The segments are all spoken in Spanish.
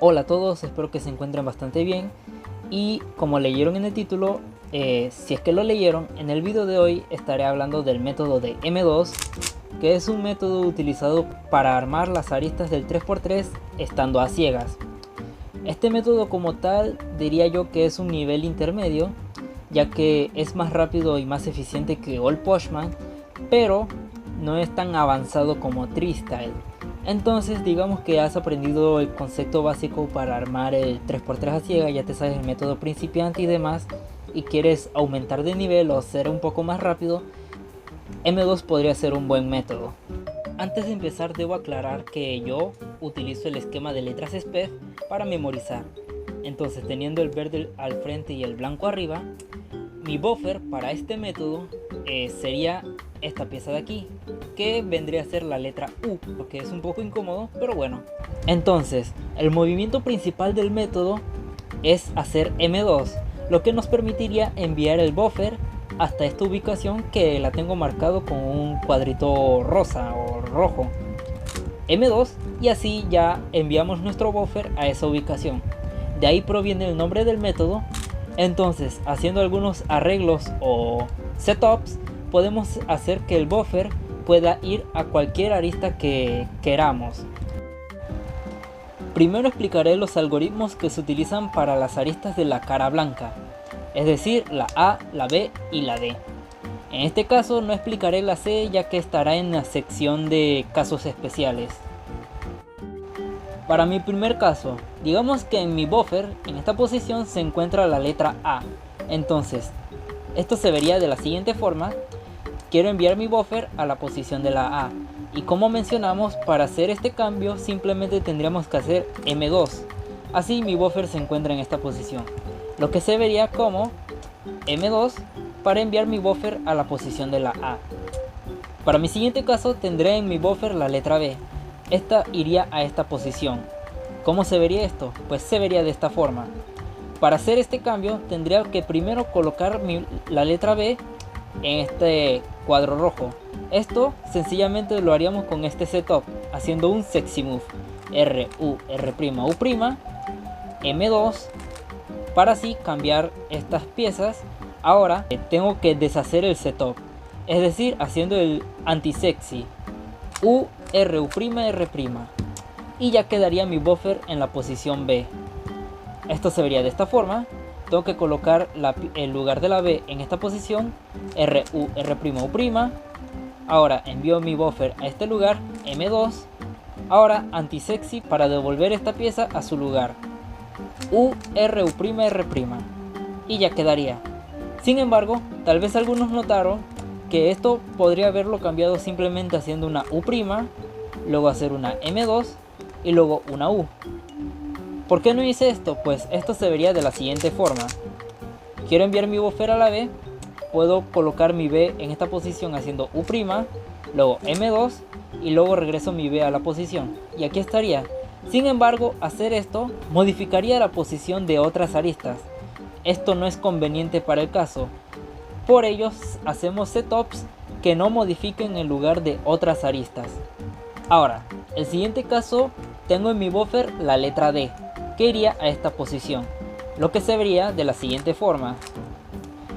Hola a todos, espero que se encuentren bastante bien y como leyeron en el título, si es que lo leyeron, en el video de hoy estaré hablando del método de M2, que es un método utilizado para armar las aristas del 3x3 estando a ciegas. Este método como tal diría yo que es un nivel intermedio, ya que es más rápido y más eficiente que All Postman, pero no es tan avanzado como Tree-Style. Entonces digamos que has aprendido el concepto básico para armar el 3x3 a ciega, ya te sabes el método principiante y demás, y quieres aumentar de nivel o ser un poco más rápido, M2 podría ser un buen método. Antes de empezar debo aclarar que yo utilizo el esquema de letras SPEF para memorizar. Entonces, teniendo el verde al frente y el blanco arriba, mi buffer para este método sería esta pieza de aquí, que vendría a ser la letra U, lo que es un poco incómodo, pero bueno. Entonces, el movimiento principal del método es hacer M2, lo que nos permitiría enviar el buffer hasta esta ubicación, que la tengo marcado con un cuadrito rosa o rojo, M2, y así ya enviamos nuestro buffer a esa ubicación. De ahí proviene el nombre del método. Entonces, haciendo algunos arreglos o setups, podemos hacer que el buffer pueda ir a cualquier arista que queramos. Primero explicaré los algoritmos que se utilizan para las aristas de la cara blanca, es decir, la A, la B y la D. En este caso no explicaré la C, ya que estará en la sección de casos especiales. Para mi primer caso, digamos que en mi buffer, en esta posición se encuentra la letra A. Entonces, esto se vería de la siguiente forma. Quiero enviar mi buffer a la posición de la A. Y como mencionamos, para hacer este cambio simplemente tendríamos que hacer M2. Así mi buffer se encuentra en esta posición. Lo que se vería como M2 para enviar mi buffer a la posición de la A. Para mi siguiente caso tendré en mi buffer la letra B. Esta iría a esta posición. ¿Cómo se vería esto? Pues se vería de esta forma. Para hacer este cambio tendría que primero colocar la letra B en este cuadro rojo. Esto sencillamente lo haríamos con este setup, haciendo un sexy move R, U, R', U', M2, para así cambiar estas piezas. Ahora tengo que deshacer el setup, es decir, haciendo el anti-sexy U, R, U', R', y ya quedaría mi buffer en la posición B. Esto se vería de esta forma. Tengo que colocar el lugar de la B en esta posición, R, U, R', U'. Ahora envío mi buffer a este lugar, M2. Ahora anti-sexy para devolver esta pieza a su lugar, U, R, U', R'. Y ya quedaría. Sin embargo, tal vez algunos notaron que esto podría haberlo cambiado simplemente haciendo una U', luego hacer una M2 y luego una U. ¿Por qué no hice esto? Pues esto se vería de la siguiente forma. Quiero enviar mi buffer a la B, puedo colocar mi B en esta posición haciendo U', luego M2 y luego regreso mi B a la posición, y aquí estaría. Sin embargo, hacer esto modificaría la posición de otras aristas. Esto no es conveniente para el caso. Por ello hacemos setups que no modifiquen el lugar de otras aristas. Ahora, el siguiente caso, tengo en mi buffer la letra D, que iría a esta posición, lo que se vería de la siguiente forma.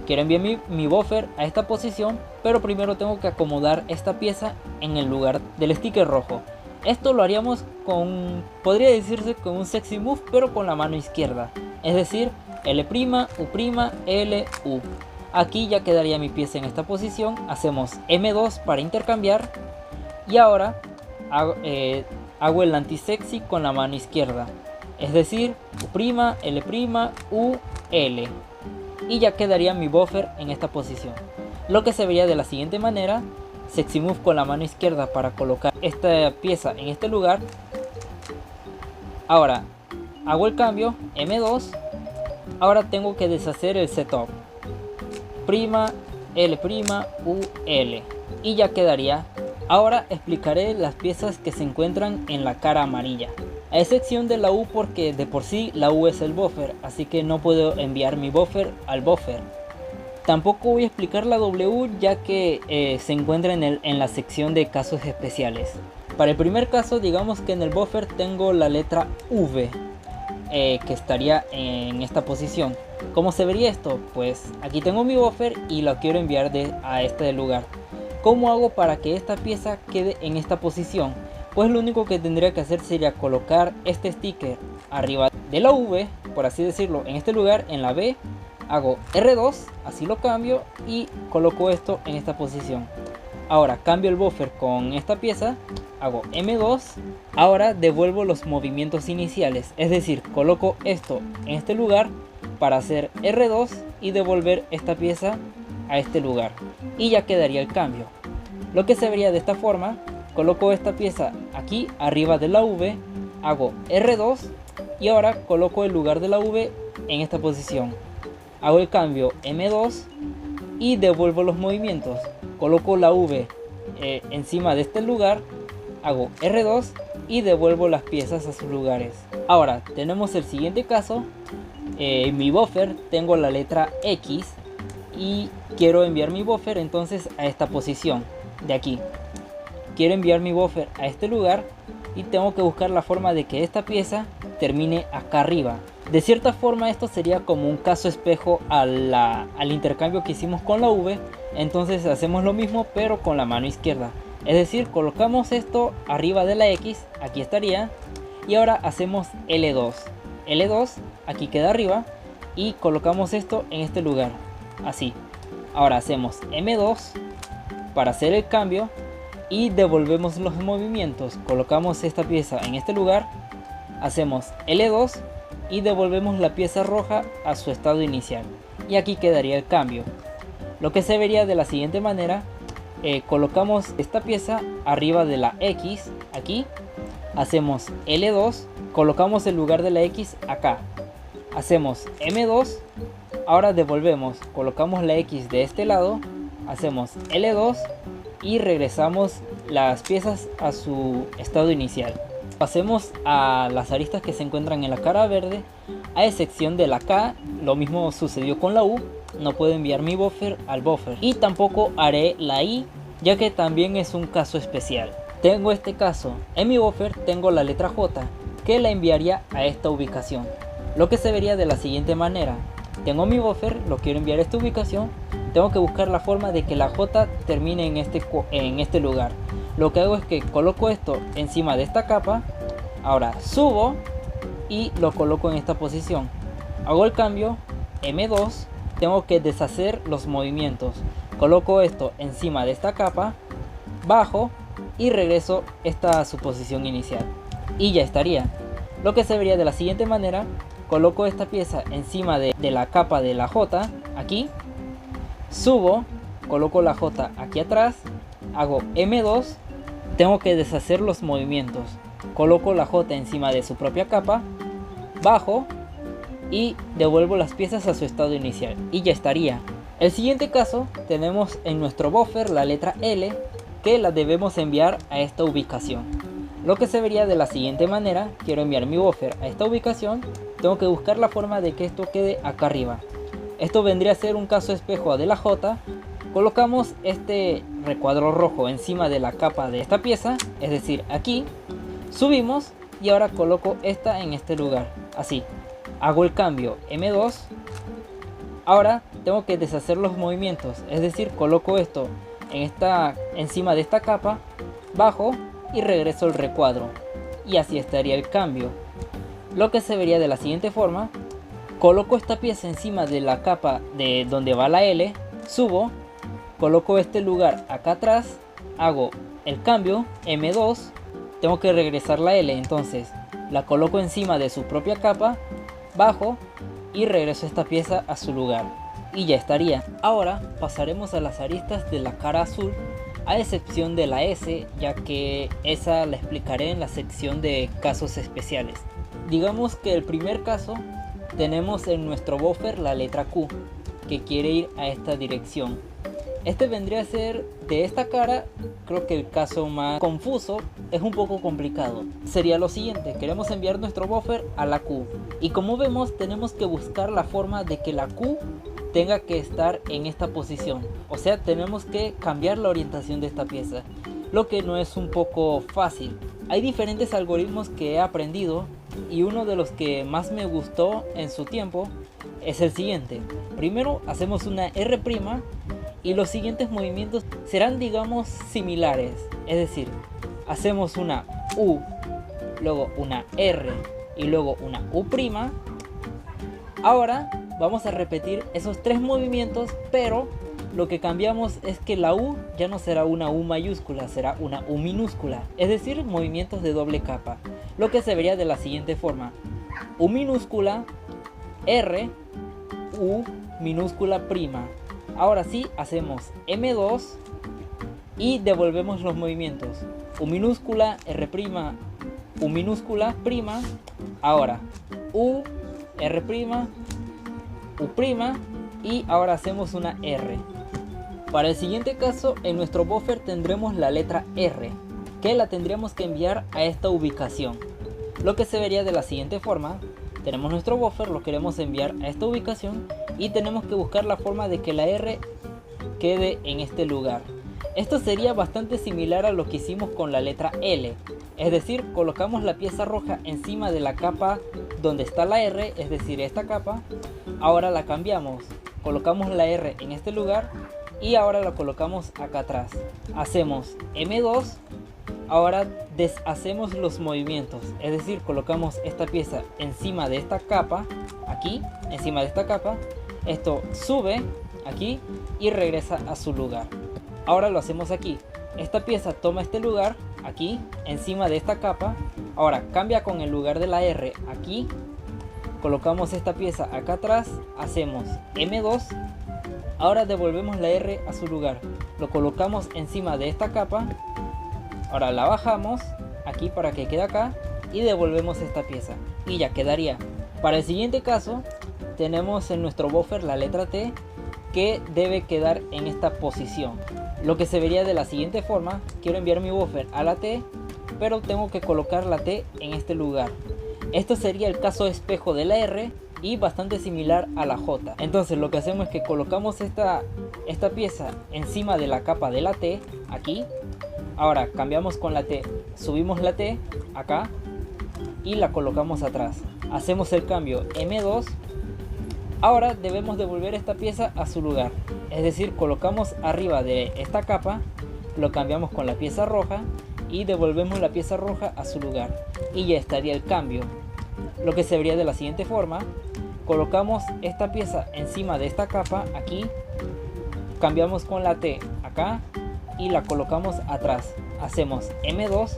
Quiero enviar mi buffer a esta posición, pero primero tengo que acomodar esta pieza en el lugar del sticker rojo. Esto lo haríamos podría decirse con un sexy move, pero con la mano izquierda, es decir, L', U', L, U. Aquí ya quedaría mi pieza en esta posición. Hacemos M2 para intercambiar, y ahora hago el anti-sexy con la mano izquierda, es decir, U', L', U, L, y ya quedaría mi buffer en esta posición, lo que se vería de la siguiente manera. Sexy move con la mano izquierda para colocar esta pieza en este lugar. Ahora hago el cambio, M2. Ahora tengo que deshacer el setup, L', U, L, y ya quedaría. Ahora explicaré las piezas que se encuentran en la cara amarilla, a excepción de la U, porque de por sí la U es el buffer, así que no puedo enviar mi buffer al buffer. Tampoco voy a explicar la W, ya que se encuentra en la sección de casos especiales. Para el primer caso, digamos que en el buffer tengo la letra V. que estaría en esta posición. ¿Cómo se vería esto? Pues aquí tengo mi buffer y lo quiero enviar a este lugar. ¿Cómo hago para que esta pieza quede en esta posición? Pues lo único que tendría que hacer sería colocar este sticker arriba de la V, por así decirlo, en este lugar, en la B. Hago R2, así lo cambio y coloco esto en esta posición. Ahora cambio el buffer con esta pieza, hago M2. Ahora devuelvo los movimientos iniciales, es decir, coloco esto en este lugar para hacer R2 y devolver esta pieza a este lugar. Y ya quedaría el cambio. Lo que se vería de esta forma: coloco esta pieza aquí arriba de la V, hago R2 y ahora coloco el lugar de la V en esta posición. Hago el cambio M2 y devuelvo los movimientos. Coloco la V encima de este lugar, hago R2 y devuelvo las piezas a sus lugares. Ahora tenemos el siguiente caso. En mi buffer tengo la letra X y quiero enviar mi buffer entonces a esta posición de aquí. Quiero enviar mi buffer a este lugar y tengo que buscar la forma de que esta pieza termine acá arriba. De cierta forma esto sería como un caso espejo al intercambio que hicimos con la V. Entonces hacemos lo mismo pero con la mano izquierda. Es decir, colocamos esto arriba de la X, aquí estaría. Y ahora hacemos L2. L2 aquí queda arriba y colocamos esto en este lugar, así. Ahora hacemos M2 para hacer el cambio y devolvemos los movimientos. Colocamos esta pieza en este lugar, hacemos L2 y devolvemos la pieza roja a su estado inicial. Y aquí quedaría el cambio. Lo que se vería de la siguiente manera: colocamos esta pieza arriba de la X aquí, hacemos L2, colocamos el lugar de la X acá, hacemos M2, ahora devolvemos, colocamos la X de este lado, hacemos L2 y regresamos las piezas a su estado inicial. Pasemos a las aristas que se encuentran en la cara verde, a excepción de la K. Lo mismo sucedió con la U, no puedo enviar mi buffer al buffer, y tampoco haré la I, ya que también es un caso especial. Tengo este caso, en mi buffer tengo la letra J, que la enviaría a esta ubicación. Lo que se vería de la siguiente manera: tengo mi buffer, lo quiero enviar a esta ubicación, tengo que buscar la forma de que la J termine en este lugar. Lo que hago es que coloco esto encima de esta capa, ahora subo y lo coloco en esta posición. Hago el cambio, M2, tengo que deshacer los movimientos. Coloco esto encima de esta capa, bajo y regreso esta a su posición inicial. Y ya estaría. Lo que se vería de la siguiente manera: coloco esta pieza encima de la capa de la J, aquí, subo, coloco la J aquí atrás, hago M2, tengo que deshacer los movimientos. Coloco la J encima de su propia capa, bajo y devuelvo las piezas a su estado inicial. Y ya estaría. El siguiente caso tenemos en nuestro buffer la letra L, que la debemos enviar a esta ubicación. Lo que se vería de la siguiente manera: quiero enviar mi buffer a esta ubicación, tengo que buscar la forma de que esto quede acá arriba. Esto vendría a ser un caso espejo de la J. Colocamos este recuadro rojo encima de la capa de esta pieza, es decir, aquí, subimos y ahora coloco esta en este lugar, así. Hago el cambio M2, ahora tengo que deshacer los movimientos, es decir, coloco esto encima de esta capa, bajo y regreso el recuadro, y así estaría el cambio. Lo que se vería de la siguiente forma: coloco esta pieza encima de la capa de donde va la L, subo, coloco este lugar acá atrás, hago el cambio M2, tengo que regresar la L, entonces la coloco encima de su propia capa, bajo y regreso esta pieza a su lugar. Y ya estaría. Ahora pasaremos a las aristas de la cara azul, a excepción de la S, ya que esa la explicaré en la sección de casos especiales. Digamos que el primer caso tenemos en nuestro buffer la letra Q, que quiere ir a esta dirección. Este vendría a ser de esta cara. Creo que el caso más confuso, es un poco complicado. Sería lo siguiente: queremos enviar nuestro buffer a la Q, y como vemos tenemos que buscar la forma de que la Q tenga que estar en esta posición. O sea, tenemos que cambiar la orientación de esta pieza, lo que no es un poco fácil. Hay diferentes algoritmos que he aprendido y uno de los que más me gustó en su tiempo es el siguiente. Primero hacemos una R' y los siguientes movimientos serán, digamos, similares. Es decir, hacemos una U, luego una R y luego una U'. Ahora vamos a repetir esos tres movimientos, pero lo que cambiamos es que la U ya no será una U mayúscula, será una U minúscula. Es decir, movimientos de doble capa. Lo que se vería de la siguiente forma: U minúscula, R, U minúscula prima. Ahora sí, hacemos M2 y devolvemos los movimientos. U minúscula, R', U minúscula, prima. Ahora U, R', U', y ahora hacemos una R. Para el siguiente caso, en nuestro buffer tendremos la letra R, que la tendríamos que enviar a esta ubicación. Lo que se vería de la siguiente forma: tenemos nuestro buffer, lo queremos enviar a esta ubicación y tenemos que buscar la forma de que la R quede en este lugar. Esto sería bastante similar a lo que hicimos con la letra L, es decir, colocamos la pieza roja encima de la capa donde está la R, es decir, esta capa. Ahora la cambiamos, colocamos la R en este lugar y ahora la colocamos acá atrás. Hacemos M2. Ahora deshacemos los movimientos, es decir, colocamos esta pieza encima de esta capa, aquí, encima de esta capa. Esto sube aquí y regresa a su lugar. Ahora lo hacemos aquí. Esta pieza toma este lugar, aquí, encima de esta capa. Ahora cambia con el lugar de la R aquí. Colocamos esta pieza acá atrás, hacemos M2. Ahora devolvemos la R a su lugar. Lo colocamos encima de esta capa. Ahora la bajamos aquí para que quede acá y devolvemos esta pieza y ya quedaría. Para el siguiente caso tenemos en nuestro buffer la letra T, que debe quedar en esta posición. Lo que se vería de la siguiente forma: quiero enviar mi buffer a la T, pero tengo que colocar la T en este lugar. Esto sería el caso espejo de la R y bastante similar a la J. Entonces lo que hacemos es que colocamos esta pieza encima de la capa de la T aquí. Ahora cambiamos con la T, subimos la T acá y la colocamos atrás. Hacemos el cambio M2. Ahora debemos devolver esta pieza a su lugar, es decir, colocamos arriba de esta capa, lo cambiamos con la pieza roja y devolvemos la pieza roja a su lugar y ya estaría el cambio. Lo que se vería de la siguiente forma: colocamos esta pieza encima de esta capa aquí, cambiamos con la T acá y la colocamos atrás. Hacemos M2.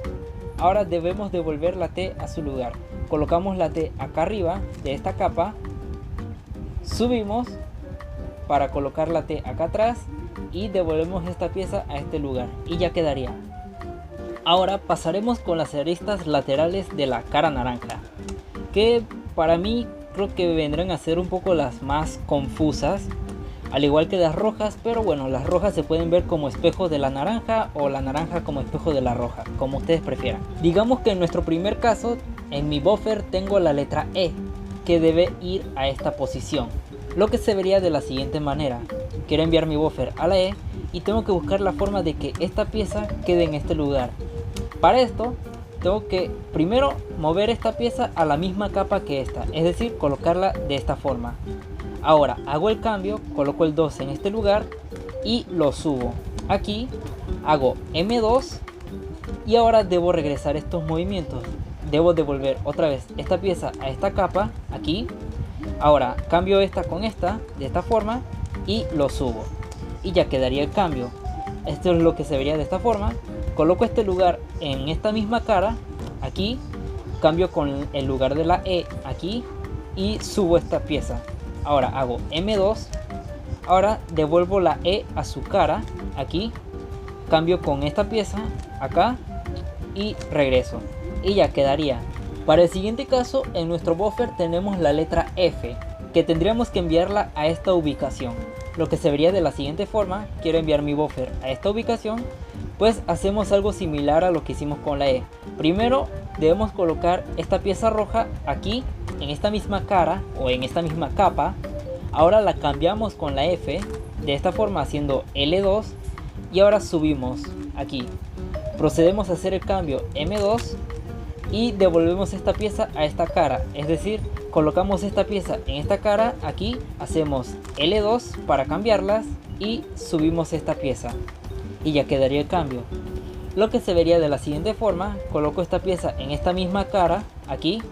Ahora debemos devolver la T a su lugar. Colocamos la T acá arriba de esta capa, subimos para colocar la T acá atrás y devolvemos esta pieza a este lugar y ya quedaría. Ahora pasaremos con las aristas laterales de la cara naranja, que para mí creo que vendrán a ser un poco las más confusas, al igual que las rojas, pero bueno, las rojas se pueden ver como espejo de la naranja o la naranja como espejo de la roja, como ustedes prefieran. Digamos que en nuestro primer caso, en mi buffer tengo la letra E, que debe ir a esta posición. Lo que se vería de la siguiente manera: quiero enviar mi buffer a la E y tengo que buscar la forma de que esta pieza quede en este lugar. Para esto tengo que primero mover esta pieza a la misma capa que esta, es decir, colocarla de esta forma. Ahora hago el cambio, coloco el 2 en este lugar y lo subo. Aquí hago M2 y ahora debo regresar estos movimientos. Debo devolver otra vez esta pieza a esta capa aquí. Ahora cambio esta con esta de esta forma y lo subo y ya quedaría el cambio. Esto es lo que se vería de esta forma. Coloco este lugar en esta misma cara aquí, cambio con el lugar de la E aquí y subo esta pieza. Ahora hago M2. Ahora devuelvo la E a su cara aquí, cambio con esta pieza acá y regreso y ya quedaría. Para el siguiente caso, en nuestro buffer tenemos la letra F, que tendríamos que enviarla a esta ubicación. Lo que se vería de la siguiente forma: quiero enviar mi buffer a esta ubicación, pues hacemos algo similar a lo que hicimos con la E. Primero debemos colocar esta pieza roja aquí en esta misma cara o en esta misma capa. Ahora la cambiamos con la F de esta forma haciendo L2 y ahora subimos aquí. Procedemos a hacer el cambio M2. y devolvemos esta pieza a esta cara, es decir, colocamos esta pieza en esta cara, aquí hacemos L2 para cambiarlas y subimos esta pieza y ya quedaría el cambio. Lo que se vería de la siguiente forma: coloco esta pieza en esta misma cara, aquí,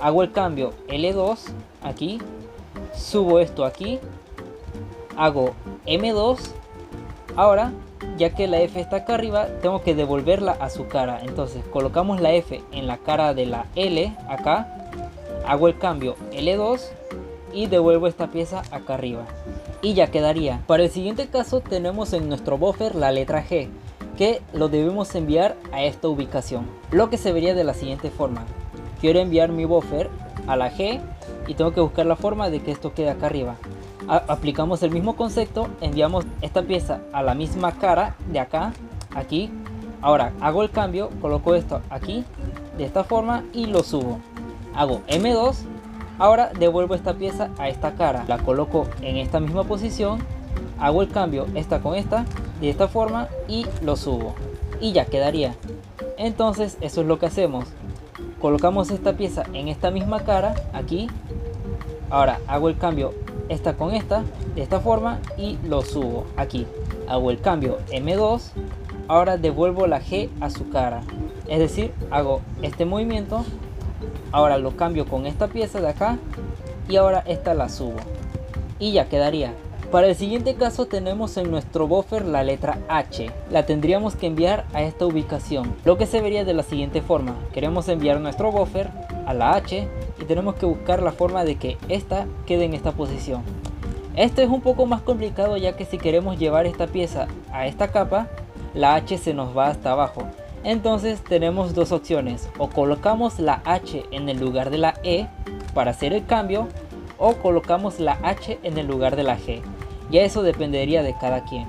hago el cambio L2 aquí, subo esto aquí, hago M2. Ahora, ya que la F está acá arriba, tengo que devolverla a su cara. Entonces colocamos la F en la cara de la L acá, hago el cambio L2 y devuelvo esta pieza acá arriba y ya quedaría. Para el siguiente caso tenemos en nuestro buffer la letra G, que lo debemos enviar a esta ubicación. Lo que se vería de la siguiente forma: quiero enviar mi buffer a la G y tengo que buscar la forma de que esto quede acá arriba. Aplicamos el mismo concepto, enviamos esta pieza a la misma cara de acá, aquí. Ahora hago el cambio, coloco esto aquí de esta forma y lo subo. Hago M2. Ahora devuelvo esta pieza a esta cara, la coloco en esta misma posición, hago el cambio esta con esta de esta forma y lo subo y ya quedaría. Entonces eso es lo que hacemos: colocamos esta pieza en esta misma cara aquí. Ahora hago el cambio esta con esta de esta forma y lo subo aquí, hago el cambio M2. Ahora devuelvo la G a su cara, es decir, hago este movimiento. Ahora lo cambio con esta pieza de acá y ahora esta la subo y ya quedaría. Para el siguiente caso tenemos en nuestro buffer la letra H, la tendríamos que enviar a esta ubicación. Lo que se vería de la siguiente forma: queremos enviar nuestro buffer a la H y tenemos que buscar la forma de que esta quede en esta posición. Esto es un poco más complicado, ya que si queremos llevar esta pieza a esta capa, la H se nos va hasta abajo. Entonces tenemos dos opciones: o colocamos la H en el lugar de la E para hacer el cambio, o colocamos la H en el lugar de la G. Ya eso dependería de cada quien.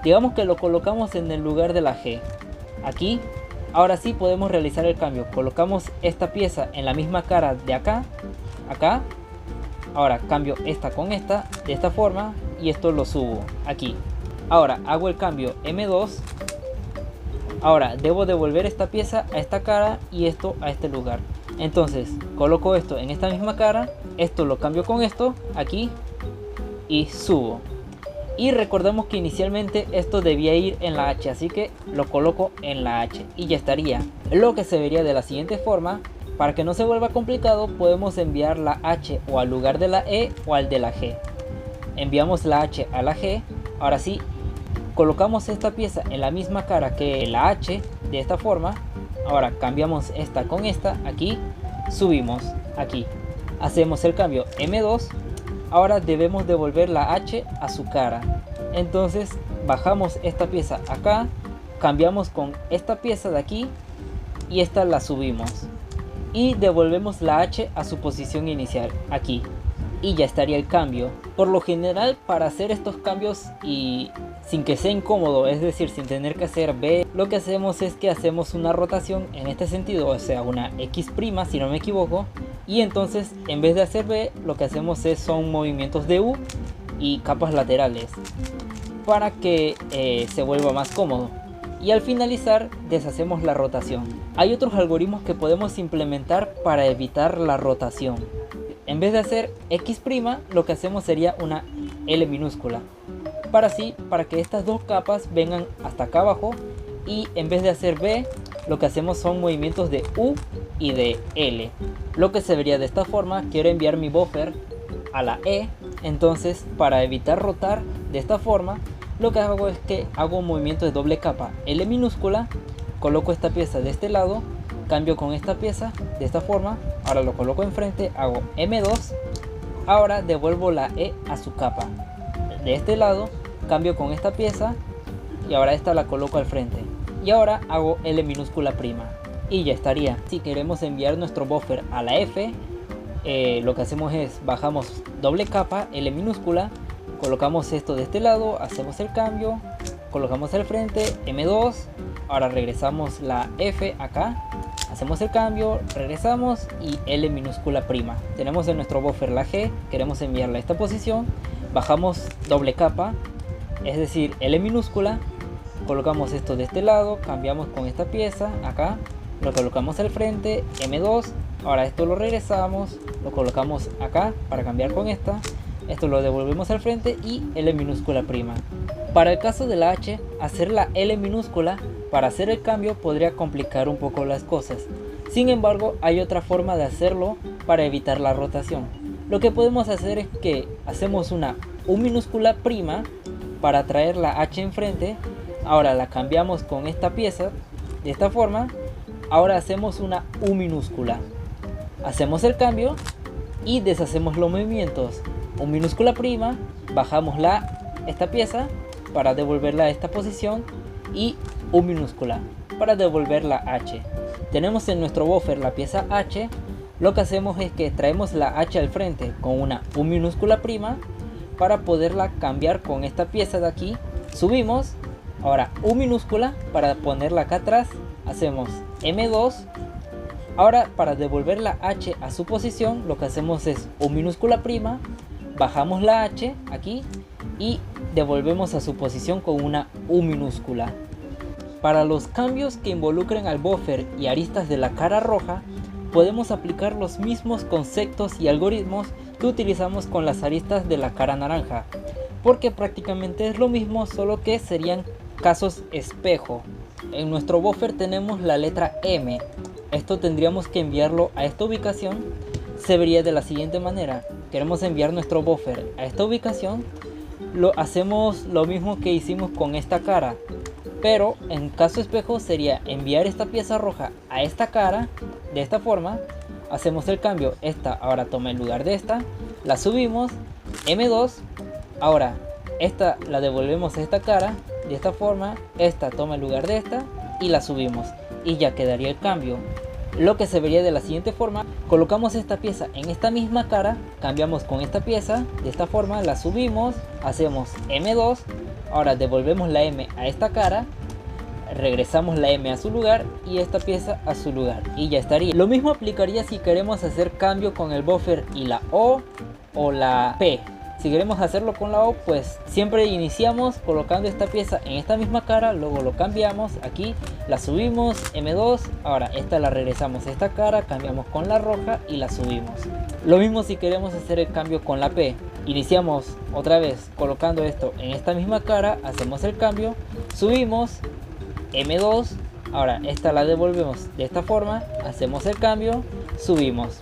Digamos que lo colocamos en el lugar de la G aquí. Ahora sí podemos realizar el cambio. Colocamos esta pieza en la misma cara de acá, acá. Ahora cambio esta con esta de esta forma y esto lo subo aquí. Ahora hago el cambio M2. Ahora debo devolver esta pieza a esta cara y esto a este lugar. Entonces coloco esto en esta misma cara, esto lo cambio con esto aquí y subo. Y recordemos que inicialmente esto debía ir en la H, así que lo coloco en la H y ya estaría. Lo que se vería de la siguiente forma: para que no se vuelva complicado, podemos enviar la H o al lugar de la E o al de la G. Enviamos la H a la G. Ahora sí, colocamos esta pieza en la misma cara que la H de esta forma. Ahora cambiamos esta con esta aquí, subimos aquí, hacemos el cambio M2. Ahora debemos devolver la H a su cara. Entonces bajamos esta pieza acá, cambiamos con esta pieza de aquí y esta la subimos y devolvemos la H a su posición inicial aquí y ya estaría el cambio. Por lo general, para hacer estos cambios y sin que sea incómodo, es decir, sin tener que hacer B, lo que hacemos es que hacemos una rotación en este sentido, o sea, una X' si no me equivoco. Y entonces en vez de hacer B, lo que hacemos son movimientos de U y capas laterales para que se vuelva más cómodo. Y al finalizar deshacemos la rotación. Hay otros algoritmos que podemos implementar para evitar la rotación. En vez de hacer X', lo que hacemos sería una L minúscula. Para que estas dos capas vengan hasta acá abajo. Y en vez de hacer B, lo que hacemos son movimientos de U y de L. Lo que se vería de esta forma: quiero enviar mi buffer a la E. Entonces, para evitar rotar de esta forma, lo que hago es que hago un movimiento de doble capa L minúscula, coloco esta pieza de este lado, cambio con esta pieza de esta forma, ahora lo coloco enfrente, hago M2. Ahora devuelvo la E a su capa de este lado, cambio con esta pieza y ahora esta la coloco al frente y ahora hago L minúscula prima y ya estaría. Si queremos enviar nuestro buffer a la F, lo que hacemos es bajamos doble capa L minúscula, colocamos esto de este lado, hacemos el cambio, colocamos al frente M2. Ahora regresamos la F acá, hacemos el cambio, regresamos y L minúscula prima. Tenemos en nuestro buffer la G, queremos enviarla a esta posición, bajamos doble capa, es decir L minúscula, colocamos esto de este lado, cambiamos con esta pieza acá, lo colocamos al frente, M2, ahora esto lo regresamos, lo colocamos acá para cambiar con esta, esto lo devolvemos al frente y L minúscula prima. Para el caso de la H, hacer la L minúscula para hacer el cambio podría complicar un poco las cosas. Sin embargo, hay otra forma de hacerlo para evitar la rotación. Lo que podemos hacer es que hacemos una U minúscula prima para traer la H enfrente. Ahora la cambiamos con esta pieza de esta forma. Ahora hacemos una U minúscula. Hacemos el cambio y deshacemos los movimientos. U minúscula prima, bajamos esta pieza para devolverla a esta posición y U minúscula para devolver la H. Tenemos en nuestro buffer la pieza H. Lo que hacemos es que traemos la H al frente con una U minúscula prima para poderla cambiar con esta pieza de aquí. Subimos, ahora U minúscula para ponerla acá atrás, hacemos M2. Ahora para devolver la H a su posición lo que hacemos es U minúscula prima, bajamos la H aquí y devolvemos a su posición con una U minúscula. Para los cambios que involucren al buffer y aristas de la cara roja, podemos aplicar los mismos conceptos y algoritmos que utilizamos con las aristas de la cara naranja, porque prácticamente es lo mismo, solo que serían casos espejo. En nuestro buffer tenemos la letra M. Esto tendríamos que enviarlo a esta ubicación. Se vería de la siguiente manera: queremos enviar nuestro buffer a esta ubicación, hacemos lo mismo que hicimos con esta cara, pero en caso espejo sería enviar esta pieza roja a esta cara de esta forma. Hacemos el cambio, esta ahora toma el lugar de esta, la subimos, M2, ahora esta la devolvemos a esta cara de esta forma, esta toma el lugar de esta y la subimos y ya quedaría el cambio. Lo que se vería de la siguiente forma: colocamos esta pieza en esta misma cara, cambiamos con esta pieza de esta forma, la subimos, hacemos M2, ahora devolvemos la M a esta cara, regresamos la M a su lugar y esta pieza a su lugar y ya estaría. Lo mismo aplicaría si queremos hacer cambio con el buffer y la O o la P. Si queremos hacerlo con la O, pues siempre iniciamos colocando esta pieza en esta misma cara, luego lo cambiamos aquí, la subimos, M2, ahora esta la regresamos a esta cara, cambiamos con la roja y la subimos. Lo mismo si queremos hacer el cambio con la P. Iniciamos otra vez colocando esto en esta misma cara, hacemos el cambio, subimos, M2, ahora esta la devolvemos de esta forma, hacemos el cambio, subimos.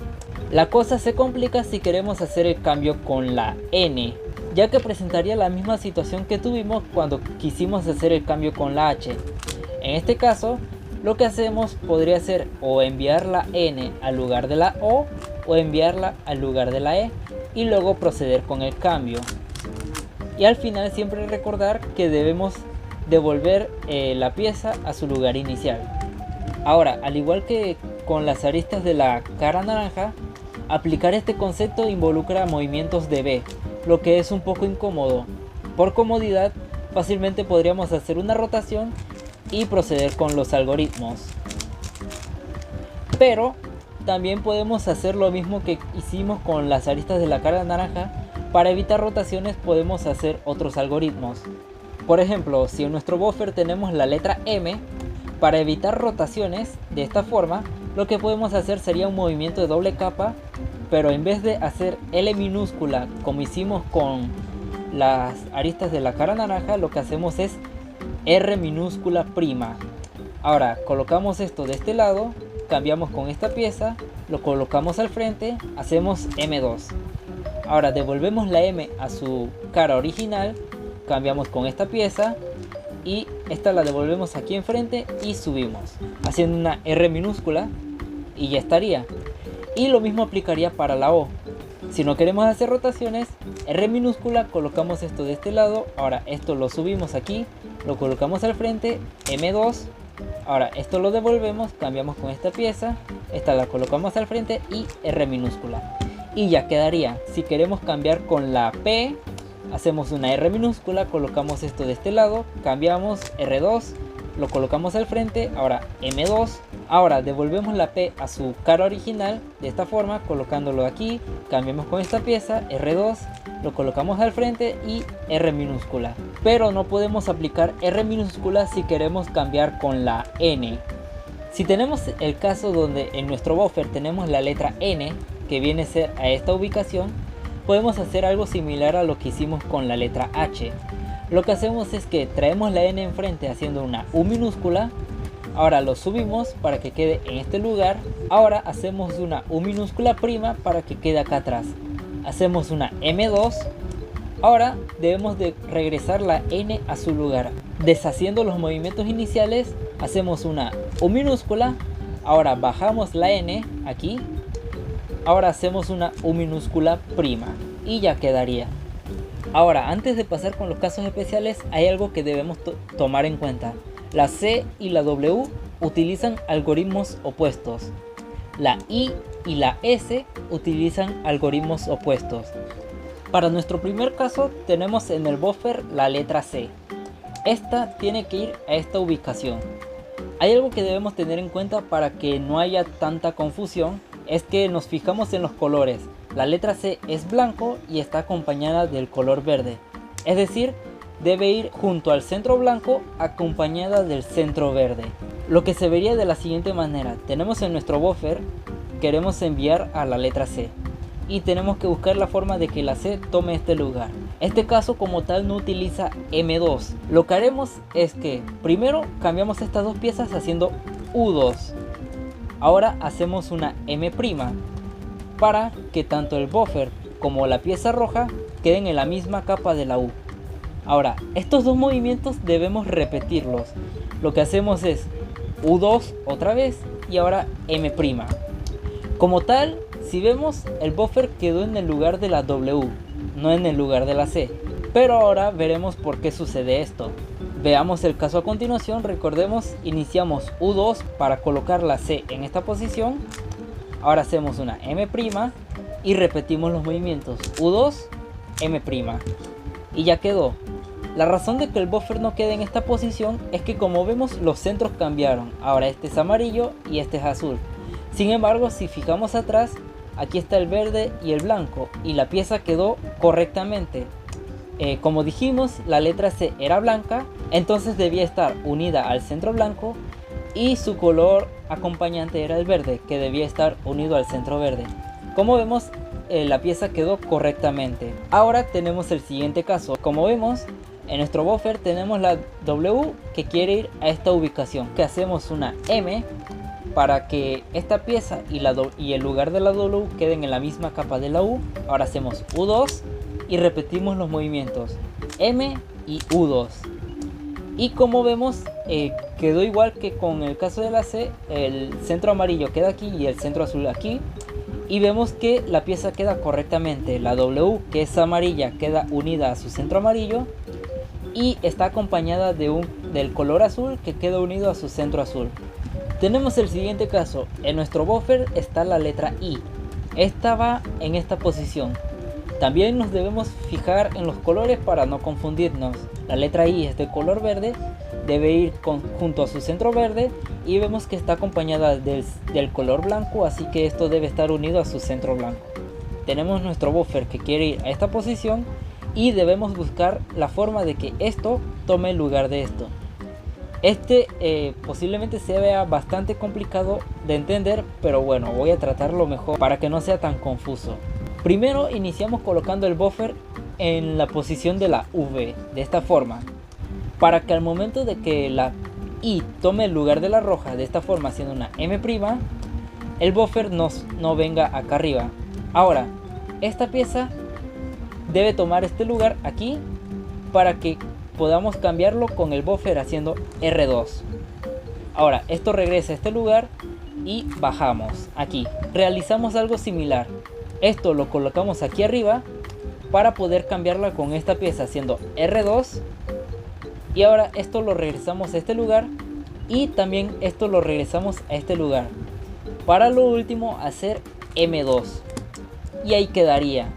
La cosa se complica si queremos hacer el cambio con la N, ya que presentaría la misma situación que tuvimos cuando quisimos hacer el cambio con la H. En este caso, lo que hacemos podría ser o enviar la N al lugar de la O o enviarla al lugar de la E y luego proceder con el cambio. Y al final siempre recordar que debemos devolver la pieza a su lugar inicial. Ahora, al igual que con las aristas de la cara naranja, aplicar este concepto involucra movimientos de B, lo que es un poco incómodo. Por comodidad, fácilmente podríamos hacer una rotación y proceder con los algoritmos. Pero también podemos hacer lo mismo que hicimos con las aristas de la cara naranja. Para evitar rotaciones podemos hacer otros algoritmos. Por ejemplo, si en nuestro buffer tenemos la letra M, para evitar rotaciones de esta forma, lo que podemos hacer sería un movimiento de doble capa, pero en vez de hacer L minúscula como hicimos con las aristas de la cara naranja, lo que hacemos es R minúscula prima. Ahora colocamos esto de este lado, cambiamos con esta pieza, lo colocamos al frente, hacemos M2. Ahora devolvemos la M a su cara original, cambiamos con esta pieza y esta la devolvemos aquí enfrente y subimos, haciendo una R minúscula y ya estaría. Y lo mismo aplicaría para la O. Si no queremos hacer rotaciones, R minúscula, colocamos esto de este lado, ahora esto lo subimos aquí, lo colocamos al frente, M2, ahora esto lo devolvemos, cambiamos con esta pieza, esta la colocamos al frente y R minúscula y ya quedaría. Si queremos cambiar con la P, hacemos una R minúscula, colocamos esto de este lado, cambiamos R2, lo colocamos al frente, ahora M2, ahora devolvemos la P a su cara original de esta forma, colocándolo aquí, cambiamos con esta pieza, R2, lo colocamos al frente y R minúscula. Pero no podemos aplicar R minúscula si queremos cambiar con la N. Si tenemos el caso donde en nuestro buffer tenemos la letra N, que viene a ser a esta ubicación, podemos hacer algo similar a lo que hicimos con la letra H. Lo que hacemos es que traemos la N enfrente haciendo una U minúscula. Ahora lo subimos para que quede en este lugar. Ahora hacemos una U minúscula prima para que quede acá atrás. Hacemos una M2. Ahora debemos de regresar la N a su lugar. Deshaciendo los movimientos iniciales, hacemos una U minúscula. Ahora bajamos la N aquí. Ahora hacemos una U minúscula prima y ya quedaría. Ahora, antes de pasar con los casos especiales, hay algo que debemos tomar en cuenta. La C y la W utilizan algoritmos opuestos. La I y la S utilizan algoritmos opuestos. Para nuestro primer caso tenemos en el buffer la letra C. Esta tiene que ir a esta ubicación. Hay algo que debemos tener en cuenta para que no haya tanta confusión, es que nos fijamos en los colores. La letra C es blanco y está acompañada del color verde. Es decir, debe ir junto al centro blanco acompañada del centro verde. Lo que se vería de la siguiente manera. Tenemos en nuestro buffer, queremos enviar a la letra C. Y tenemos que buscar la forma de que la C tome este lugar. Este caso como tal no utiliza M2. Lo que haremos es que primero cambiamos estas dos piezas haciendo U2. Ahora hacemos una M' para que tanto el buffer como la pieza roja queden en la misma capa de la U. Ahora, estos dos movimientos debemos repetirlos. Lo que hacemos es U2 otra vez y ahora M'. Como tal, si vemos, el buffer quedó en el lugar de la W, no en el lugar de la C. Pero ahora veremos por qué sucede esto. Veamos el caso a continuación. Recordemos, iniciamos U2 para colocar la C en esta posición. Ahora hacemos una M' y repetimos los movimientos U2, M'. Y ya quedó. La razón de que el buffer no quede en esta posición es que como vemos los centros cambiaron. Ahora este es amarillo y este es azul. Sin embargo, si fijamos atrás, aquí está el verde y el blanco y la pieza quedó correctamente. Como dijimos, la letra C era blanca, entonces debía estar unida al centro blanco y su color acompañante era el verde, que debía estar unido al centro verde. Como vemos, la pieza quedó correctamente. Ahora tenemos el siguiente caso. Como vemos, en nuestro buffer tenemos la W que quiere ir a esta ubicación, que hacemos una M para que esta pieza y el lugar de la W queden en la misma capa de la U. Ahora hacemos U2 y repetimos los movimientos M y U2. Y como vemos, quedó igual que con el caso de la C. El centro amarillo queda aquí y el centro azul aquí. Y vemos que la pieza queda correctamente. La W, que es amarilla, queda unida a su centro amarillo y está acompañada del color azul, que queda unido a su centro azul. Tenemos el siguiente caso. En nuestro buffer está la letra I. Esta va en esta posición. También nos debemos fijar en los colores para no confundirnos. La letra I es de color verde, debe ir junto a su centro verde y vemos que está acompañada del color blanco, así que esto debe estar unido a su centro blanco. Tenemos nuestro buffer que quiere ir a esta posición y debemos buscar la forma de que esto tome el lugar de esto. Posiblemente se vea bastante complicado de entender, pero bueno, voy a tratarlo mejor para que no sea tan confuso. Primero iniciamos colocando el buffer en la posición de la V, de esta forma, para que al momento de que la I tome el lugar de la roja, de esta forma haciendo una M', el buffer no venga acá arriba. Ahora, esta pieza debe tomar este lugar aquí para que podamos cambiarlo con el buffer haciendo R2. Ahora, esto regresa a este lugar y bajamos aquí. Realizamos algo similar. Esto lo colocamos aquí arriba para poder cambiarla con esta pieza haciendo R2. Y ahora esto lo regresamos a este lugar y también esto lo regresamos a este lugar. Para lo último hacer M2. Y ahí quedaría.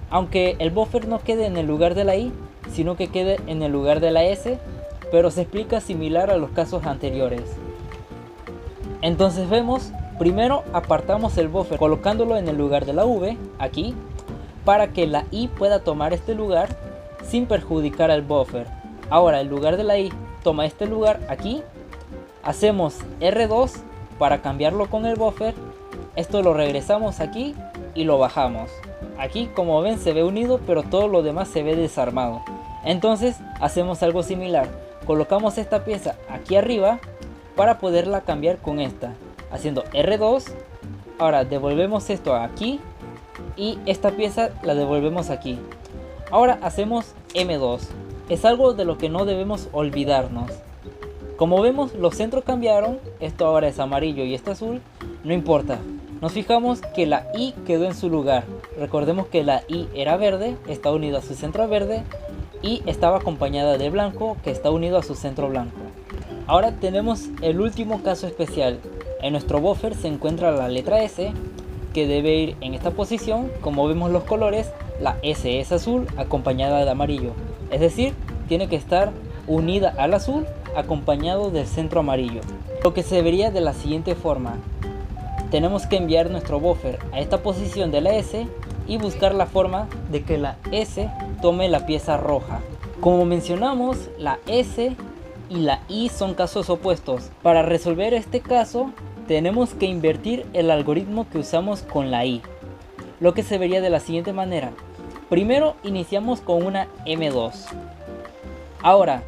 Aunque el buffer no quede en el lugar de la I, sino que quede en el lugar de la S, pero se explica similar a los casos anteriores. Entonces vemos, primero apartamos el buffer colocándolo en el lugar de la V, aquí, para que la I pueda tomar este lugar sin perjudicar al buffer. Ahora el lugar de la I toma este lugar aquí, hacemos R2 Para cambiarlo con el buffer, esto lo regresamos aquí y lo bajamos. Aquí, como ven, se ve unido, pero todo lo demás se ve desarmado. Entonces hacemos algo similar, colocamos esta pieza aquí arriba para poderla cambiar con esta, haciendo R2. Ahora devolvemos esto aquí y esta pieza la devolvemos aquí. Ahora hacemos M2, es algo de lo que no debemos olvidarnos. Como vemos, los centros cambiaron, esto ahora es amarillo y este azul, no importa. Nos fijamos que la I quedó en su lugar. Recordemos que la I era verde, está unido a su centro verde, y estaba acompañada de blanco, que está unido a su centro blanco. Ahora tenemos el último caso especial. En nuestro buffer se encuentra la letra S, que debe ir en esta posición. Como vemos los colores, la S es azul acompañada de amarillo. Es decir, tiene que estar unida al azul acompañado del centro amarillo. Lo que se vería de la siguiente forma. Tenemos que enviar nuestro buffer a esta posición de la S y buscar la forma de que la S tome la pieza roja. Como mencionamos, la S y la I son casos opuestos. Para resolver este caso tenemos que invertir el algoritmo que usamos con la I, lo que se vería de la siguiente manera. Primero iniciamos con una M2. Ahora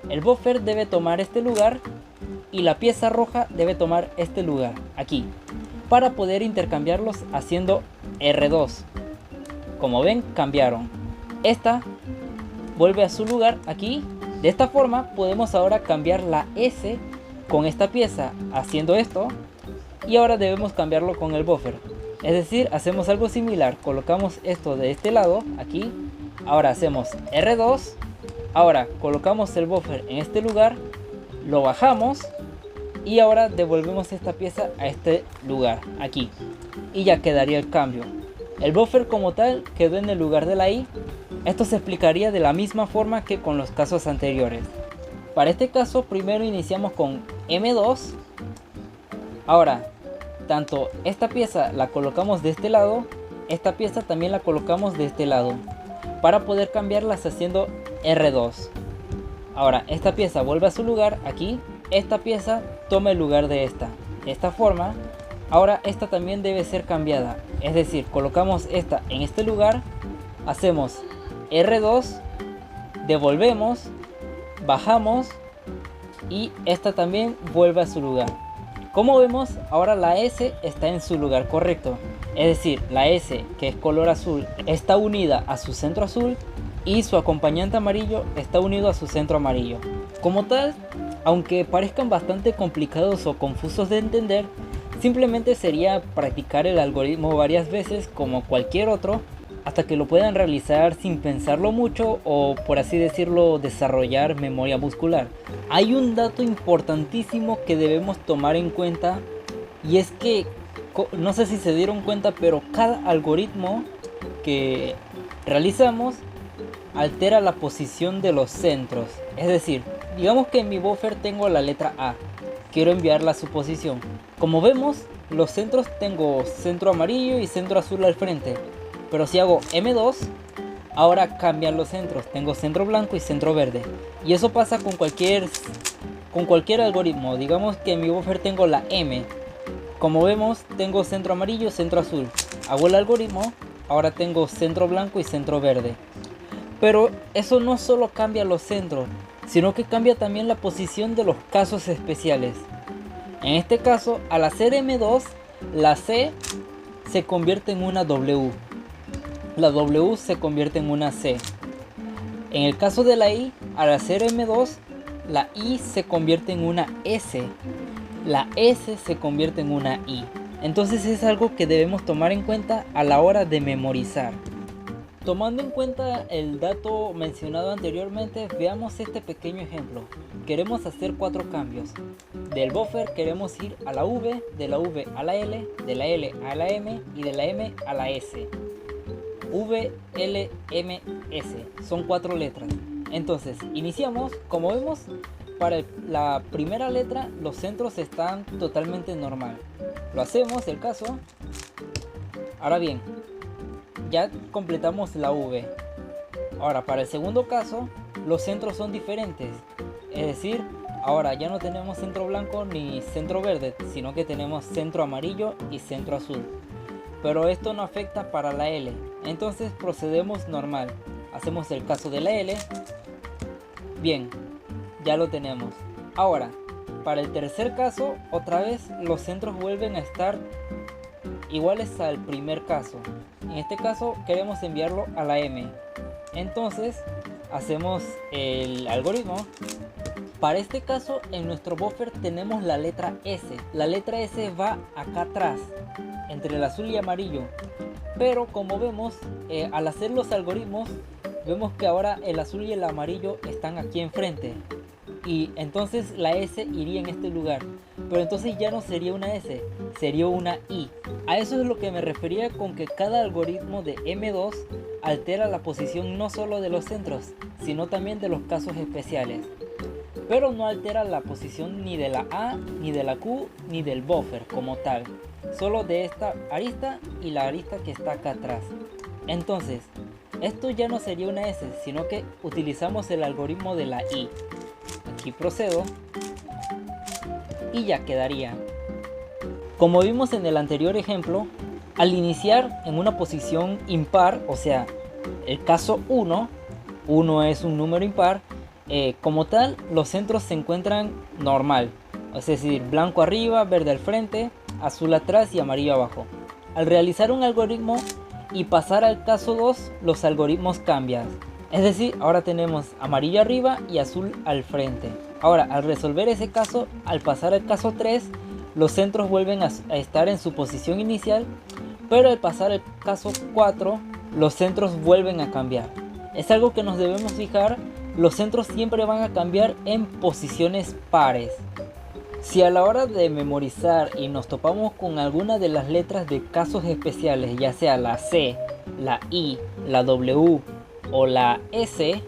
el buffer debe tomar este lugar y la pieza roja debe tomar este lugar aquí, para poder intercambiarlos haciendo R2. Como ven, cambiaron. Esta vuelve a su lugar aquí. De esta forma podemos ahora cambiar la S con esta pieza haciendo esto, y ahora debemos cambiarlo con el buffer. Es decir, hacemos algo similar, colocamos esto de este lado aquí, ahora hacemos R2, ahora colocamos el buffer en este lugar, lo bajamos y ahora devolvemos esta pieza a este lugar aquí, y ya quedaría el cambio. El buffer como tal quedó en el lugar de la I. Esto se explicaría de la misma forma que con los casos anteriores. Para este caso primero iniciamos con M2. Ahora tanto esta pieza la colocamos de este lado, esta pieza también la colocamos de este lado, para poder cambiarlas haciendo R2. Ahora esta pieza vuelve a su lugar aquí, esta pieza toma el lugar de esta forma. Ahora esta también debe ser cambiada, es decir, colocamos esta en este lugar, hacemos R2, devolvemos, bajamos y esta también vuelve a su lugar. Como vemos, ahora la S está en su lugar correcto, es decir, la S, que es color azul, está unida a su centro azul y su acompañante amarillo está unido a su centro amarillo. Como tal, aunque parezcan bastante complicados o confusos de entender, simplemente sería practicar el algoritmo varias veces como cualquier otro, hasta que lo puedan realizar sin pensarlo mucho, o por así decirlo, desarrollar memoria muscular. Hay un dato importantísimo que debemos tomar en cuenta, y es que no sé si se dieron cuenta, pero cada algoritmo que realizamos altera la posición de los centros. Es decir, digamos que en mi buffer tengo la letra A, quiero enviarla a su posición. Como vemos, los centros, tengo centro amarillo y centro azul al frente, pero si hago M2, ahora cambian los centros, tengo centro blanco y centro verde. Y eso pasa con cualquier algoritmo. Digamos que en mi buffer tengo la M, como vemos tengo centro amarillo, centro azul. Hago el algoritmo, ahora tengo centro blanco y centro verde. Pero eso no solo cambia los centros, sino que cambia también la posición de los casos especiales. En este caso, al hacer M2, la C se convierte en una W. La W se convierte en una C. En el caso de la I, al hacer M2, la I se convierte en una S. La S se convierte en una I. Entonces es algo que debemos tomar en cuenta a la hora de memorizar. Tomando en cuenta el dato mencionado anteriormente, veamos este pequeño ejemplo. Queremos hacer 4 cambios. Del buffer queremos ir a la V, de la V a la L, de la L a la M y de la M a la S. V, L, M, S. Son 4 letras. Entonces, iniciamos. Como vemos, para la primera letra los centros están totalmente normal. Lo hacemos, el caso. Ahora bien, ya completamos la V. Ahora, para el segundo caso, los centros son diferentes. Es decir, Ahora ya no tenemos centro blanco ni centro verde, sino que tenemos centro amarillo y centro azul. Pero esto no afecta para la L, entonces procedemos normal. Hacemos el caso de la L. Bien, ya lo tenemos. Ahora, para el tercer caso, otra vez los centros vuelven a estar iguales al primer caso. En este caso queremos enviarlo a la M. Entonces hacemos el algoritmo. Para este caso en nuestro buffer tenemos la letra S. La letra S va acá atrás, entre el azul y amarillo. Pero como vemos, al hacer los algoritmos, vemos que ahora el azul y el amarillo están aquí enfrente. Y entonces la S iría en este lugar. Pero entonces ya no sería una S, sería una I. A eso es lo que me refería con que cada algoritmo de M2 altera la posición no solo de los centros, sino también de los casos especiales. Pero no altera la posición ni de la A, ni de la Q, ni del buffer como tal. Solo de esta arista y la arista que está acá atrás. Entonces, esto ya no sería una S, sino que utilizamos el algoritmo de la I. Aquí procedo y ya quedaría. Como vimos en el anterior ejemplo, al iniciar en una posición impar, o sea, el caso 1 es un número impar, como tal los centros se encuentran normal, es decir, blanco arriba, verde al frente, azul atrás y amarillo abajo. Al realizar un algoritmo y pasar al caso 2, los algoritmos cambian. Es decir, ahora tenemos amarillo arriba y azul al frente. Ahora, al resolver ese caso, al pasar al caso 3, los centros vuelven a estar en su posición inicial, pero al pasar al caso 4, los centros vuelven a cambiar. Es algo que nos debemos fijar, los centros siempre van a cambiar en posiciones pares. Si a la hora de memorizar y nos topamos con alguna de las letras de casos especiales, ya sea la C, la I, la W o la S,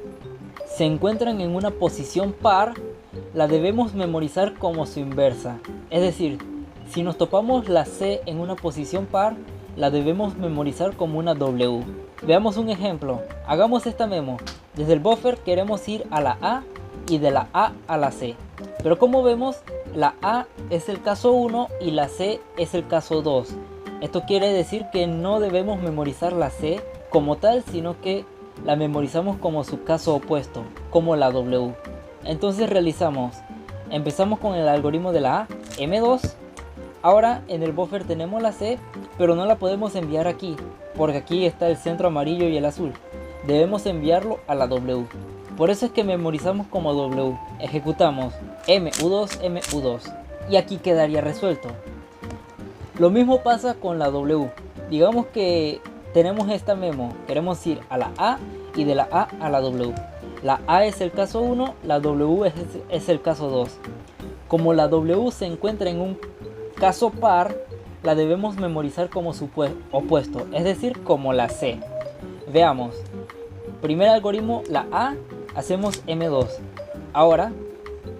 se encuentran en una posición par, la debemos memorizar como su inversa. Es decir, si nos topamos la C en una posición par, la debemos memorizar como una W. Veamos un ejemplo. Hagamos esta memo. Desde el buffer queremos ir a la A y de la A a la C. Pero como vemos, la A es el caso 1 y la C es el caso 2. Esto quiere decir que no debemos memorizar la C como tal, sino que la memorizamos como su caso opuesto, como la W. Entonces empezamos con el algoritmo de la A, M2. Ahora en el buffer tenemos la C, pero no la podemos enviar aquí, porque aquí está el centro amarillo y el azul. Debemos enviarlo a la W. Por eso es que memorizamos como W. Ejecutamos MU2, MU2 y aquí quedaría resuelto. Lo mismo pasa con la W. Digamos que tenemos esta memo, queremos ir a la A y de la A a la W. La A es el caso 1, la W es el caso 2. Como la W se encuentra en un caso par, la debemos memorizar como su opuesto, es decir, como la C. Veamos. Primer algoritmo, la A, hacemos M2. Ahora,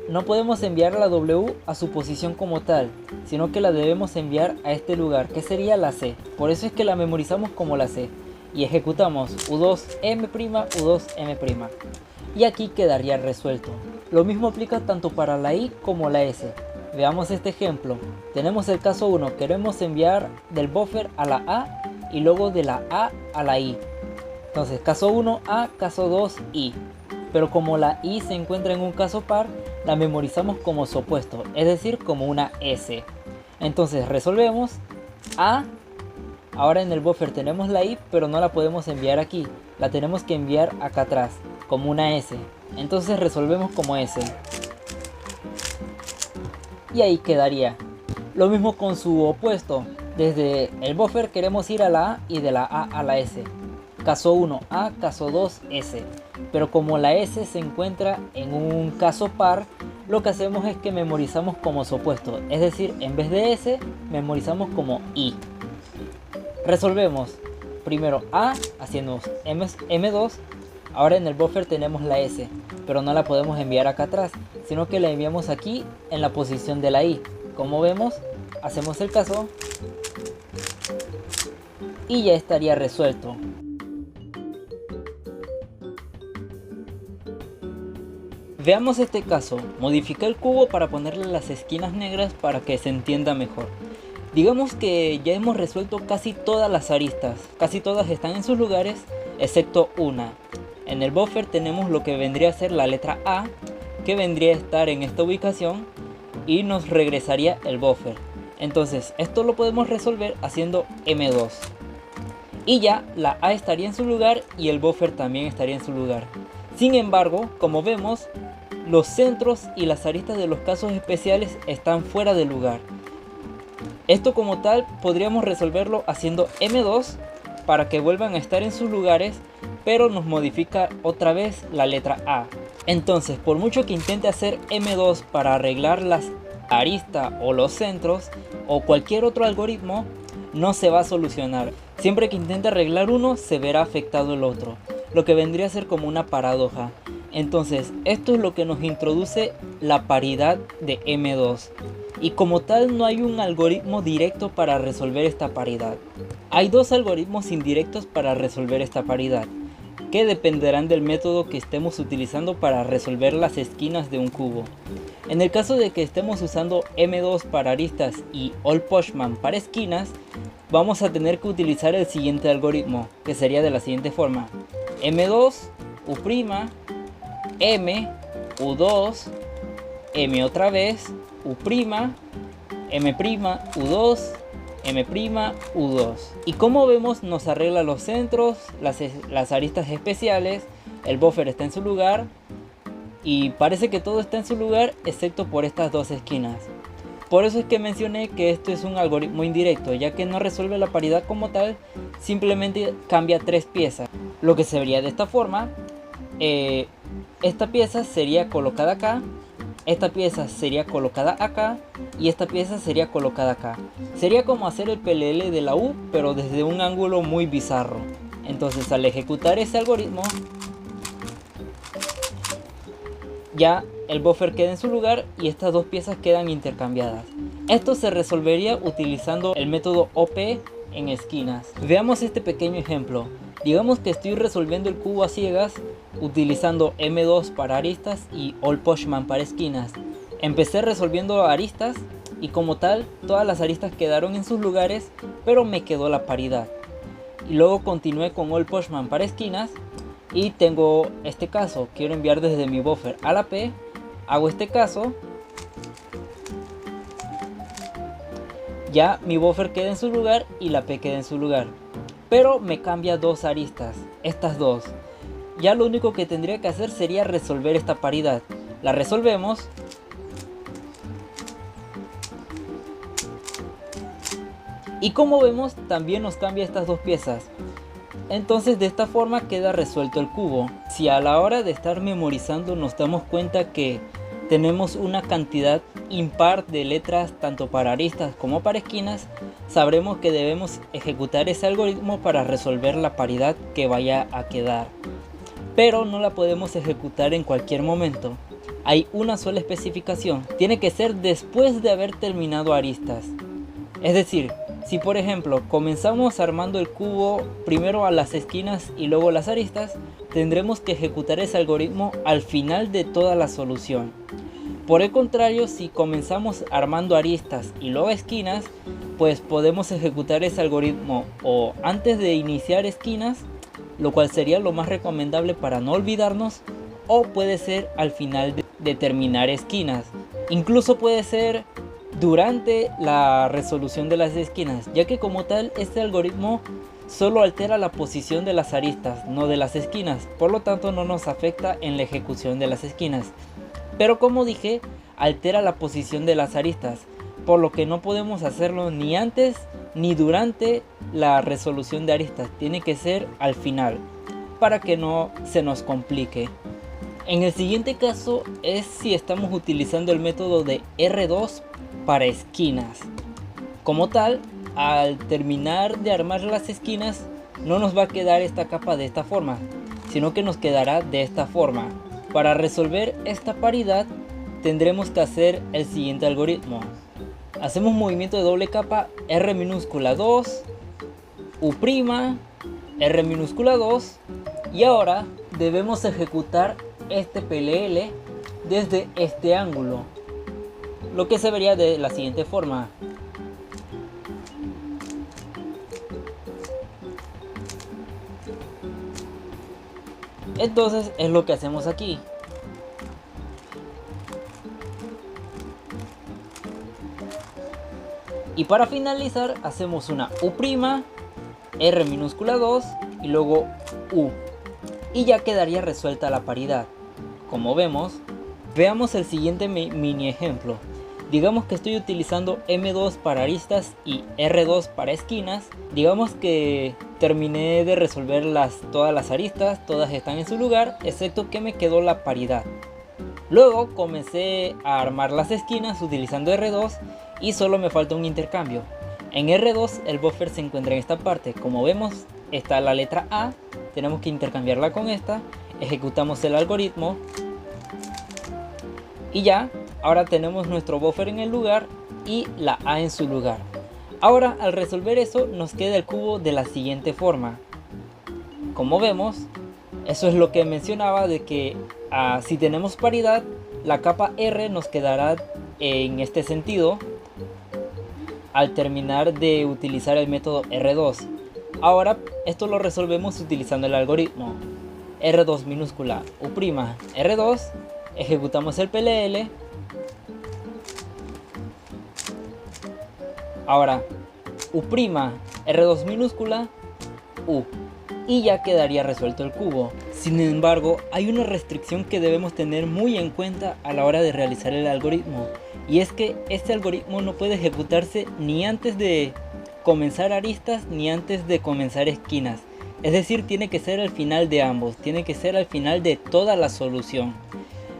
no podemos enviar la W a su posición como tal, sino que la debemos enviar a este lugar, que sería la C. Por eso es que la memorizamos como la C. Y ejecutamos U2M', U2M'. Y aquí quedaría resuelto. Lo mismo aplica tanto para la I como la S. Veamos este ejemplo. Tenemos el caso 1, queremos enviar del buffer a la A y luego de la A a la I. Entonces, caso 1 A, caso 2 I. Pero como la I se encuentra en un caso par, la memorizamos como su opuesto, es decir, como una S. Entonces resolvemos A. Ahora en el buffer tenemos la I, pero no la podemos enviar aquí. La tenemos que enviar acá atrás, como una S. Entonces resolvemos como S. Y ahí quedaría. Lo mismo con su opuesto. Desde el buffer queremos ir a la A y de la A a la S. Caso 1 A, caso 2 S. Pero como la S se encuentra en un caso par, lo que hacemos es que memorizamos como su opuesto. Es decir, en vez de S, memorizamos como I. Resolvemos. Primero A, haciendo M2. Ahora en el buffer tenemos la S, pero no la podemos enviar acá atrás, sino que la enviamos aquí en la posición de la I. Como vemos, hacemos el caso y ya estaría resuelto. Veamos este caso. Modifica el cubo para ponerle las esquinas negras para que se entienda mejor. Digamos que ya hemos resuelto casi todas las aristas, casi todas están en sus lugares, excepto una. En el buffer tenemos lo que vendría a ser la letra A, que vendría a estar en esta ubicación y nos regresaría el buffer. Entonces esto lo podemos resolver haciendo M2. Y ya la A estaría en su lugar y el buffer también estaría en su lugar. Sin embargo, como vemos, los centros y las aristas de los casos especiales están fuera de lugar. Esto como tal podríamos resolverlo haciendo M2 para que vuelvan a estar en sus lugares, pero nos modifica otra vez la letra A. Entonces, por mucho que intente hacer M2 para arreglar las aristas o los centros o cualquier otro algoritmo, no se va a solucionar. Siempre que intente arreglar uno, se verá afectado el otro, lo que vendría a ser como una paradoja. Entonces, esto es lo que nos introduce la paridad de M2. Y como tal no hay un algoritmo directo para resolver esta paridad. Hay dos algoritmos indirectos para resolver esta paridad, que dependerán del método que estemos utilizando para resolver las esquinas de un cubo. En el caso de que estemos usando M2 para aristas y All-Postman para esquinas, vamos a tener que utilizar el siguiente algoritmo, que sería de la siguiente forma: M2, U', M, U2, M otra vez, U', M', U2, M', U2. Y como vemos, nos arregla los centros, las aristas especiales, el buffer está en su lugar y parece que todo está en su lugar excepto por estas dos esquinas. Por eso es que mencioné que esto es un algoritmo indirecto, ya que no resuelve la paridad como tal, simplemente cambia tres piezas. Lo que se vería de esta forma: esta pieza sería colocada acá, esta pieza sería colocada acá y esta pieza sería colocada acá. Sería como hacer el PLL de la U, pero desde un ángulo muy bizarro. Entonces, al ejecutar ese algoritmo, ya el buffer queda en su lugar y estas dos piezas quedan intercambiadas. Esto se resolvería utilizando el método OP en esquinas. Veamos este pequeño ejemplo. Digamos que estoy resolviendo el cubo a ciegas utilizando M2 para aristas y All-Postman para esquinas. Empecé resolviendo aristas y como tal todas las aristas quedaron en sus lugares, pero me quedó la paridad. Y luego continué con All-Postman para esquinas y tengo este caso. Quiero enviar desde mi buffer a la P, hago este caso. Ya mi buffer queda en su lugar y la P queda en su lugar, pero me cambia dos aristas, estas dos. Ya lo único que tendría que hacer sería resolver esta paridad. La resolvemos. Y como vemos, también nos cambia estas dos piezas. Entonces de esta forma queda resuelto el cubo. Si a la hora de estar memorizando nos damos cuenta que tenemos una cantidad impar de letras tanto para aristas como para esquinas, sabremos que debemos ejecutar ese algoritmo para resolver la paridad que vaya a quedar. Pero no la podemos ejecutar en cualquier momento. Hay una sola especificación. Tiene que ser después de haber terminado aristas. Es decir, si por ejemplo comenzamos armando el cubo primero a las esquinas y luego las aristas, tendremos que ejecutar ese algoritmo al final de toda la solución. Por el contrario, si comenzamos armando aristas y luego esquinas, pues podemos ejecutar ese algoritmo o antes de iniciar esquinas, lo cual sería lo más recomendable para no olvidarnos, o puede ser al final de terminar esquinas. Incluso puede ser durante la resolución de las esquinas, ya que como tal este algoritmo solo altera la posición de las aristas, no de las esquinas, por lo tanto no nos afecta en la ejecución de las esquinas. Pero como dije, altera la posición de las aristas, por lo que no podemos hacerlo ni antes ni durante la resolución de aristas. Tiene que ser al final, para que no se nos complique. En el siguiente caso es si estamos utilizando el método de R2 para esquinas. Como tal, al terminar de armar las esquinas, no nos va a quedar esta capa de esta forma, sino que nos quedará de esta forma. Para resolver esta paridad tendremos que hacer el siguiente algoritmo. Hacemos movimiento de doble capa, R minúscula 2, U', R minúscula 2, y ahora debemos ejecutar este PLL desde este ángulo, lo que se vería de la siguiente forma. Entonces es lo que hacemos aquí. Y para finalizar hacemos una U', R minúscula 2 y luego U. Y ya quedaría resuelta la paridad. Como vemos, veamos el siguiente mini ejemplo. Digamos que estoy utilizando M2 para aristas y R2 para esquinas. Digamos que terminé de resolver todas las aristas, todas están en su lugar, excepto que me quedó la paridad. Luego comencé a armar las esquinas utilizando R2 y solo me falta un intercambio. En R2 el buffer se encuentra en esta parte. Como vemos, está la letra A, tenemos que intercambiarla con esta, ejecutamos el algoritmo y ya. Ahora tenemos nuestro buffer en el lugar y la A en su lugar. Ahora al resolver eso nos queda el cubo de la siguiente forma. Como vemos, eso es lo que mencionaba de que si tenemos paridad, la capa R nos quedará en este sentido al terminar de utilizar el método R2. Ahora esto lo resolvemos utilizando el algoritmo R2 minúscula U', R2, ejecutamos el PLL. Ahora U', R2 minúscula, U. Y ya quedaría resuelto el cubo. Sin embargo, hay una restricción que debemos tener muy en cuenta a la hora de realizar el algoritmo. Y es que este algoritmo no puede ejecutarse ni antes de comenzar aristas ni antes de comenzar esquinas. Es decir, tiene que ser al final de ambos, tiene que ser al final de toda la solución.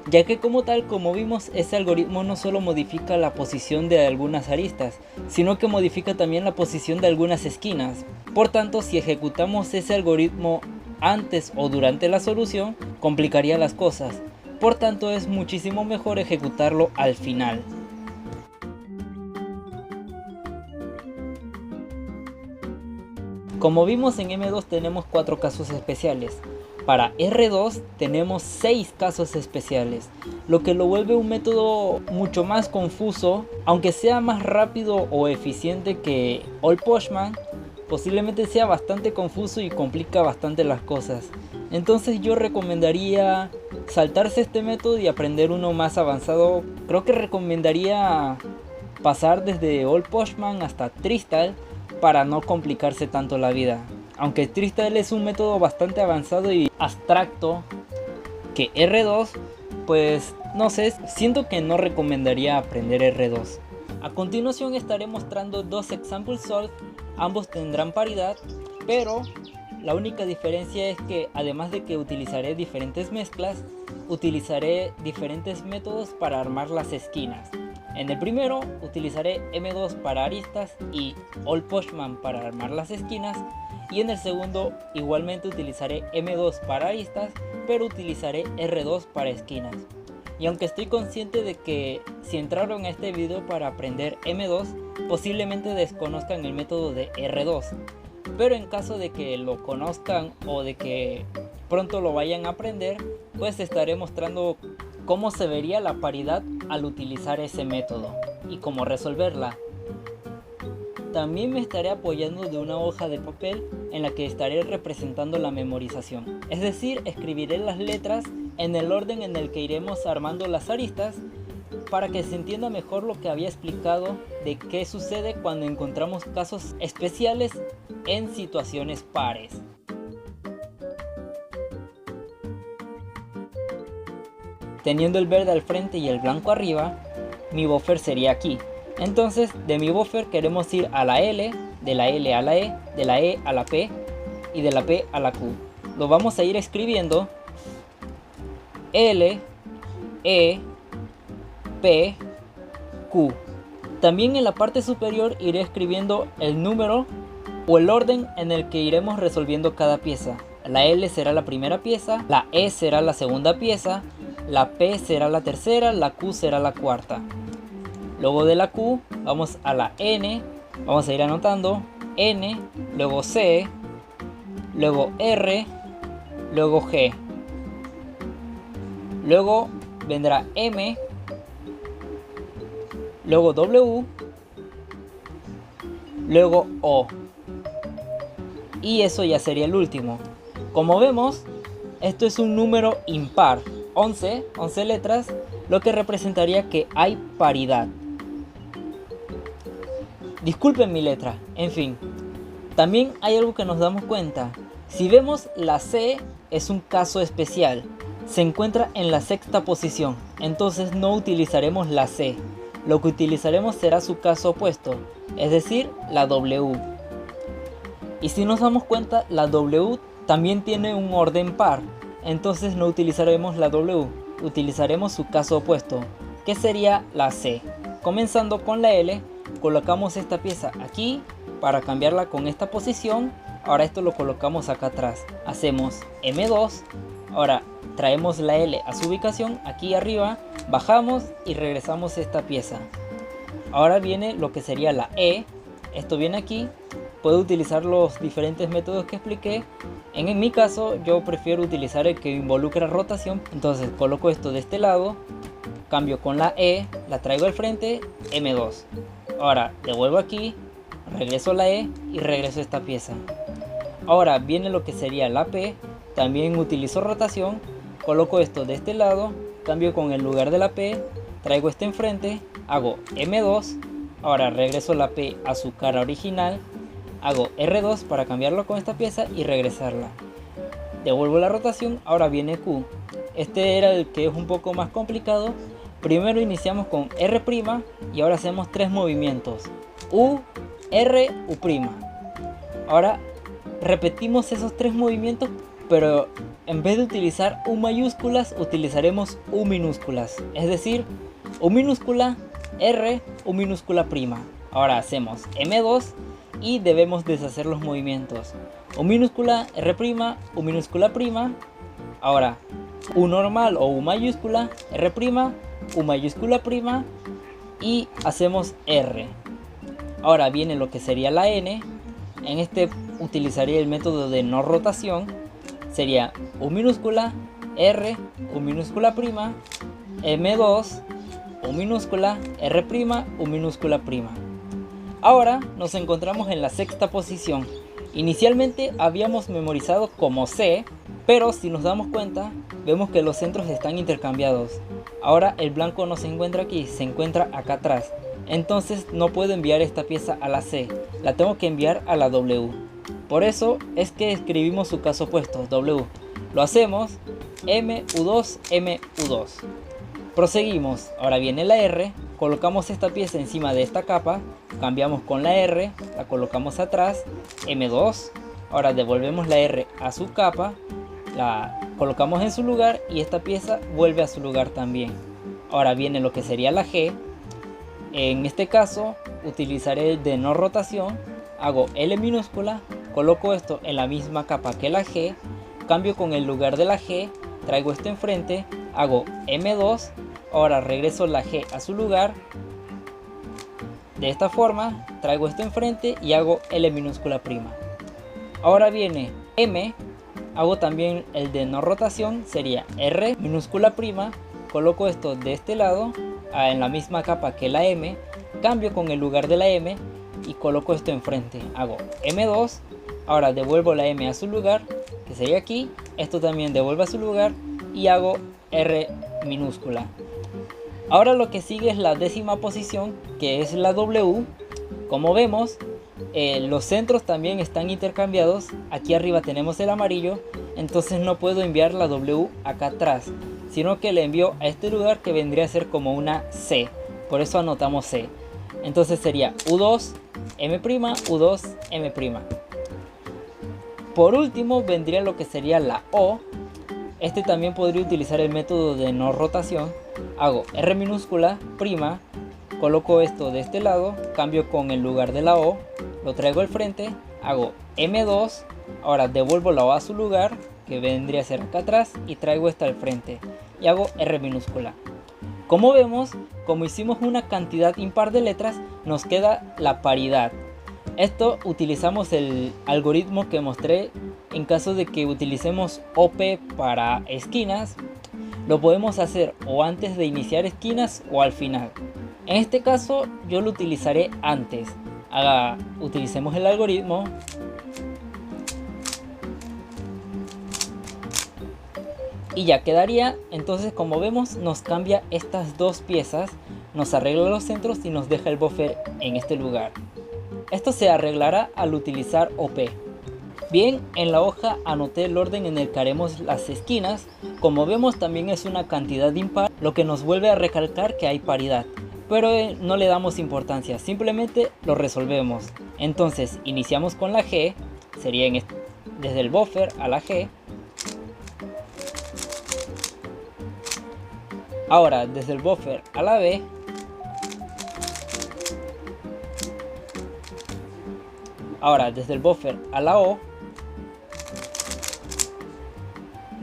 Ya que como tal, como vimos, este algoritmo no solo modifica la posición de algunas aristas, sino que modifica también la posición de algunas esquinas. Por tanto, si ejecutamos ese algoritmo antes o durante la solución, complicaría las cosas. Por tanto, es muchísimo mejor ejecutarlo al final. Como vimos, en M2 tenemos 4 casos especiales. Para R2 tenemos 6 casos especiales, lo que lo vuelve un método mucho más confuso. Aunque sea más rápido o eficiente que All Postman, posiblemente sea bastante confuso y complica bastante las cosas. Entonces yo recomendaría saltarse este método y aprender uno más avanzado. Creo que recomendaría pasar desde All Postman hasta Tristal para no complicarse tanto la vida. Aunque Tristal es un método bastante avanzado y abstracto que R2, pues no sé, siento que no recomendaría aprender R2. A continuación estaré mostrando 2 example solve, ambos tendrán paridad, pero la única diferencia es que además de que utilizaré diferentes mezclas, utilizaré diferentes métodos para armar las esquinas. En el primero utilizaré M2 para aristas y All Postman para armar las esquinas. Y en el segundo igualmente utilizaré M2 para aristas, pero utilizaré R2 para esquinas. Y aunque estoy consciente de que si entraron a este video para aprender M2, posiblemente desconozcan el método de R2. Pero en caso de que lo conozcan o de que pronto lo vayan a aprender, pues estaré mostrando cómo se vería la paridad al utilizar ese método y cómo resolverla. También me estaré apoyando de una hoja de papel en la que estaré representando la memorización. Es decir, escribiré las letras en el orden en el que iremos armando las aristas para que se entienda mejor lo que había explicado de qué sucede cuando encontramos casos especiales en situaciones pares. Teniendo el verde al frente y el blanco arriba, mi buffer sería aquí. Entonces de mi buffer queremos ir a la L, de la L a la E, de la E a la P y de la P a la Q. Lo vamos a ir escribiendo L, E, P, Q. También en la parte superior iré escribiendo el número o el orden en el que iremos resolviendo cada pieza. La L será la primera pieza, la E será la segunda pieza, la P será la tercera, la Q será la cuarta. Luego de la Q vamos a la N, vamos a ir anotando N, luego C, luego R, luego G. Luego vendrá M, luego W, luego O. Y eso ya sería el último. Como vemos, esto es un número impar, 11 letras, lo que representaría que hay paridad. Disculpen mi letra, en fin. También hay algo que nos damos cuenta. Si vemos, la C es un caso especial. Se encuentra en la sexta posición, entonces no utilizaremos la C. Lo que utilizaremos será su caso opuesto, es decir, la W. Y si nos damos cuenta, la W también tiene un orden par, entonces no utilizaremos la W, utilizaremos su caso opuesto, que sería la C. Comenzando con la L, colocamos esta pieza aquí para cambiarla con esta posición. Ahora esto lo colocamos acá atrás, hacemos M2, ahora traemos la L a su ubicación aquí arriba, bajamos y regresamos esta pieza. Ahora viene lo que sería la E, esto viene aquí. Puedo utilizar los diferentes métodos que expliqué. En mi caso yo prefiero utilizar el que involucra rotación, entonces coloco esto de este lado, cambio con la E, la traigo al frente, M2. Ahora devuelvo aquí, regreso la E y regreso esta pieza. Ahora viene lo que sería la P, también utilizo rotación, coloco esto de este lado, cambio con el lugar de la P, traigo este enfrente, hago M2, ahora regreso la P a su cara original, hago R2 para cambiarlo con esta pieza y regresarla. Devuelvo la rotación, ahora viene Q. Este era el que es un poco más complicado. Primero iniciamos con R' y ahora hacemos tres movimientos. U, R, U'. Ahora repetimos esos tres movimientos, pero en vez de utilizar U mayúsculas, utilizaremos U minúsculas. Es decir, U minúscula, R, U minúscula prima. Ahora hacemos M2 y debemos deshacer los movimientos. U minúscula, R', U minúscula prima. Ahora U normal o U mayúscula, R', U mayúscula prima y hacemos R. Ahora viene lo que sería la N. En este utilizaría el método de no rotación. Sería U minúscula, R, U minúscula prima, M2, U minúscula, R', U minúscula prima. Ahora nos encontramos en la sexta posición. Inicialmente habíamos memorizado como C, pero si nos damos cuenta, vemos que los centros están intercambiados. Ahora el blanco no se encuentra aquí, se encuentra acá atrás. Entonces no puedo enviar esta pieza a la C, la tengo que enviar a la W. Por eso es que escribimos su caso opuesto, W. Lo hacemos M, U2, M, U2. Proseguimos, ahora viene la R, colocamos esta pieza encima de esta capa, cambiamos con la R, la colocamos atrás, M2, ahora devolvemos la R a su capa, la colocamos en su lugar y esta pieza vuelve a su lugar también. Ahora viene lo que sería la G. En este caso utilizaré el de no rotación, hago L minúscula, coloco esto en la misma capa que la G, cambio con el lugar de la G, traigo esto enfrente, hago M2, ahora regreso la G a su lugar, de esta forma traigo esto enfrente y hago L minúscula prima. Ahora viene M, hago también el de no rotación, sería R minúscula prima, coloco esto de este lado en la misma capa que la M, cambio con el lugar de la M y coloco esto enfrente, hago M2, ahora devuelvo la M a su lugar, que sería aquí, esto también devuelvo a su lugar y hago R minúscula. Ahora lo que sigue es la décima posición, que es la W. Como vemos, los centros también están intercambiados. Aquí arriba tenemos el amarillo, entonces no puedo enviar la W acá atrás, sino que le envío a este lugar que vendría a ser como una C. Por eso anotamos C. Entonces sería U2, M', U2, M'. Por último vendría lo que sería la O. Este también podría utilizar el método de no rotación. Hago R minúscula, prima, coloco esto de este lado, cambio con el lugar de la O, lo traigo al frente, hago M2, ahora devuelvo la O a su lugar, que vendría a ser acá atrás, y traigo esta al frente, y hago R minúscula. Como vemos, como hicimos una cantidad impar de letras, nos queda la paridad. Esto utilizamos el algoritmo que mostré en caso de que utilicemos OP para esquinas. Lo podemos hacer o antes de iniciar esquinas o al final. En este caso yo lo utilizaré antes. Utilicemos el algoritmo. Y ya quedaría. Entonces, como vemos, nos cambia estas dos piezas, nos arregla los centros y nos deja el buffer en este lugar. Esto se arreglará al utilizar OP. Bien, en la hoja anoté el orden en el que haremos las esquinas. Como vemos, también es una cantidad impar, lo que nos vuelve a recalcar que hay paridad. Pero no le damos importancia, simplemente lo resolvemos. Entonces iniciamos con la G, sería desde el buffer a la G. Ahora desde el buffer a la B. Ahora desde el buffer a la O.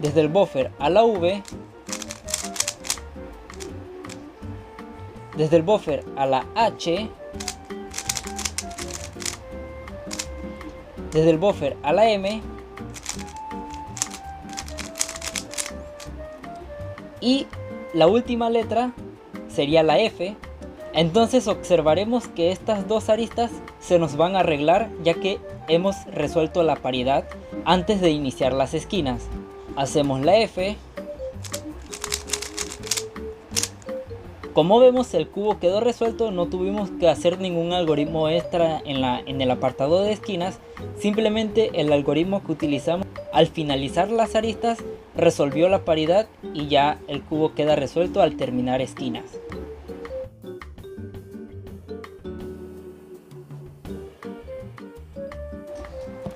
Desde el buffer a la V. Desde el buffer a la H. Desde el buffer a la M. Y la última letra sería la F. Entonces observaremos que estas dos aristas se nos van a arreglar, ya que hemos resuelto la paridad antes de iniciar las esquinas. Hacemos la F. Como vemos, el cubo quedó resuelto, no tuvimos que hacer ningún algoritmo extra en el apartado de esquinas. Simplemente el algoritmo que utilizamos al finalizar las aristas resolvió la paridad y ya el cubo queda resuelto al terminar esquinas.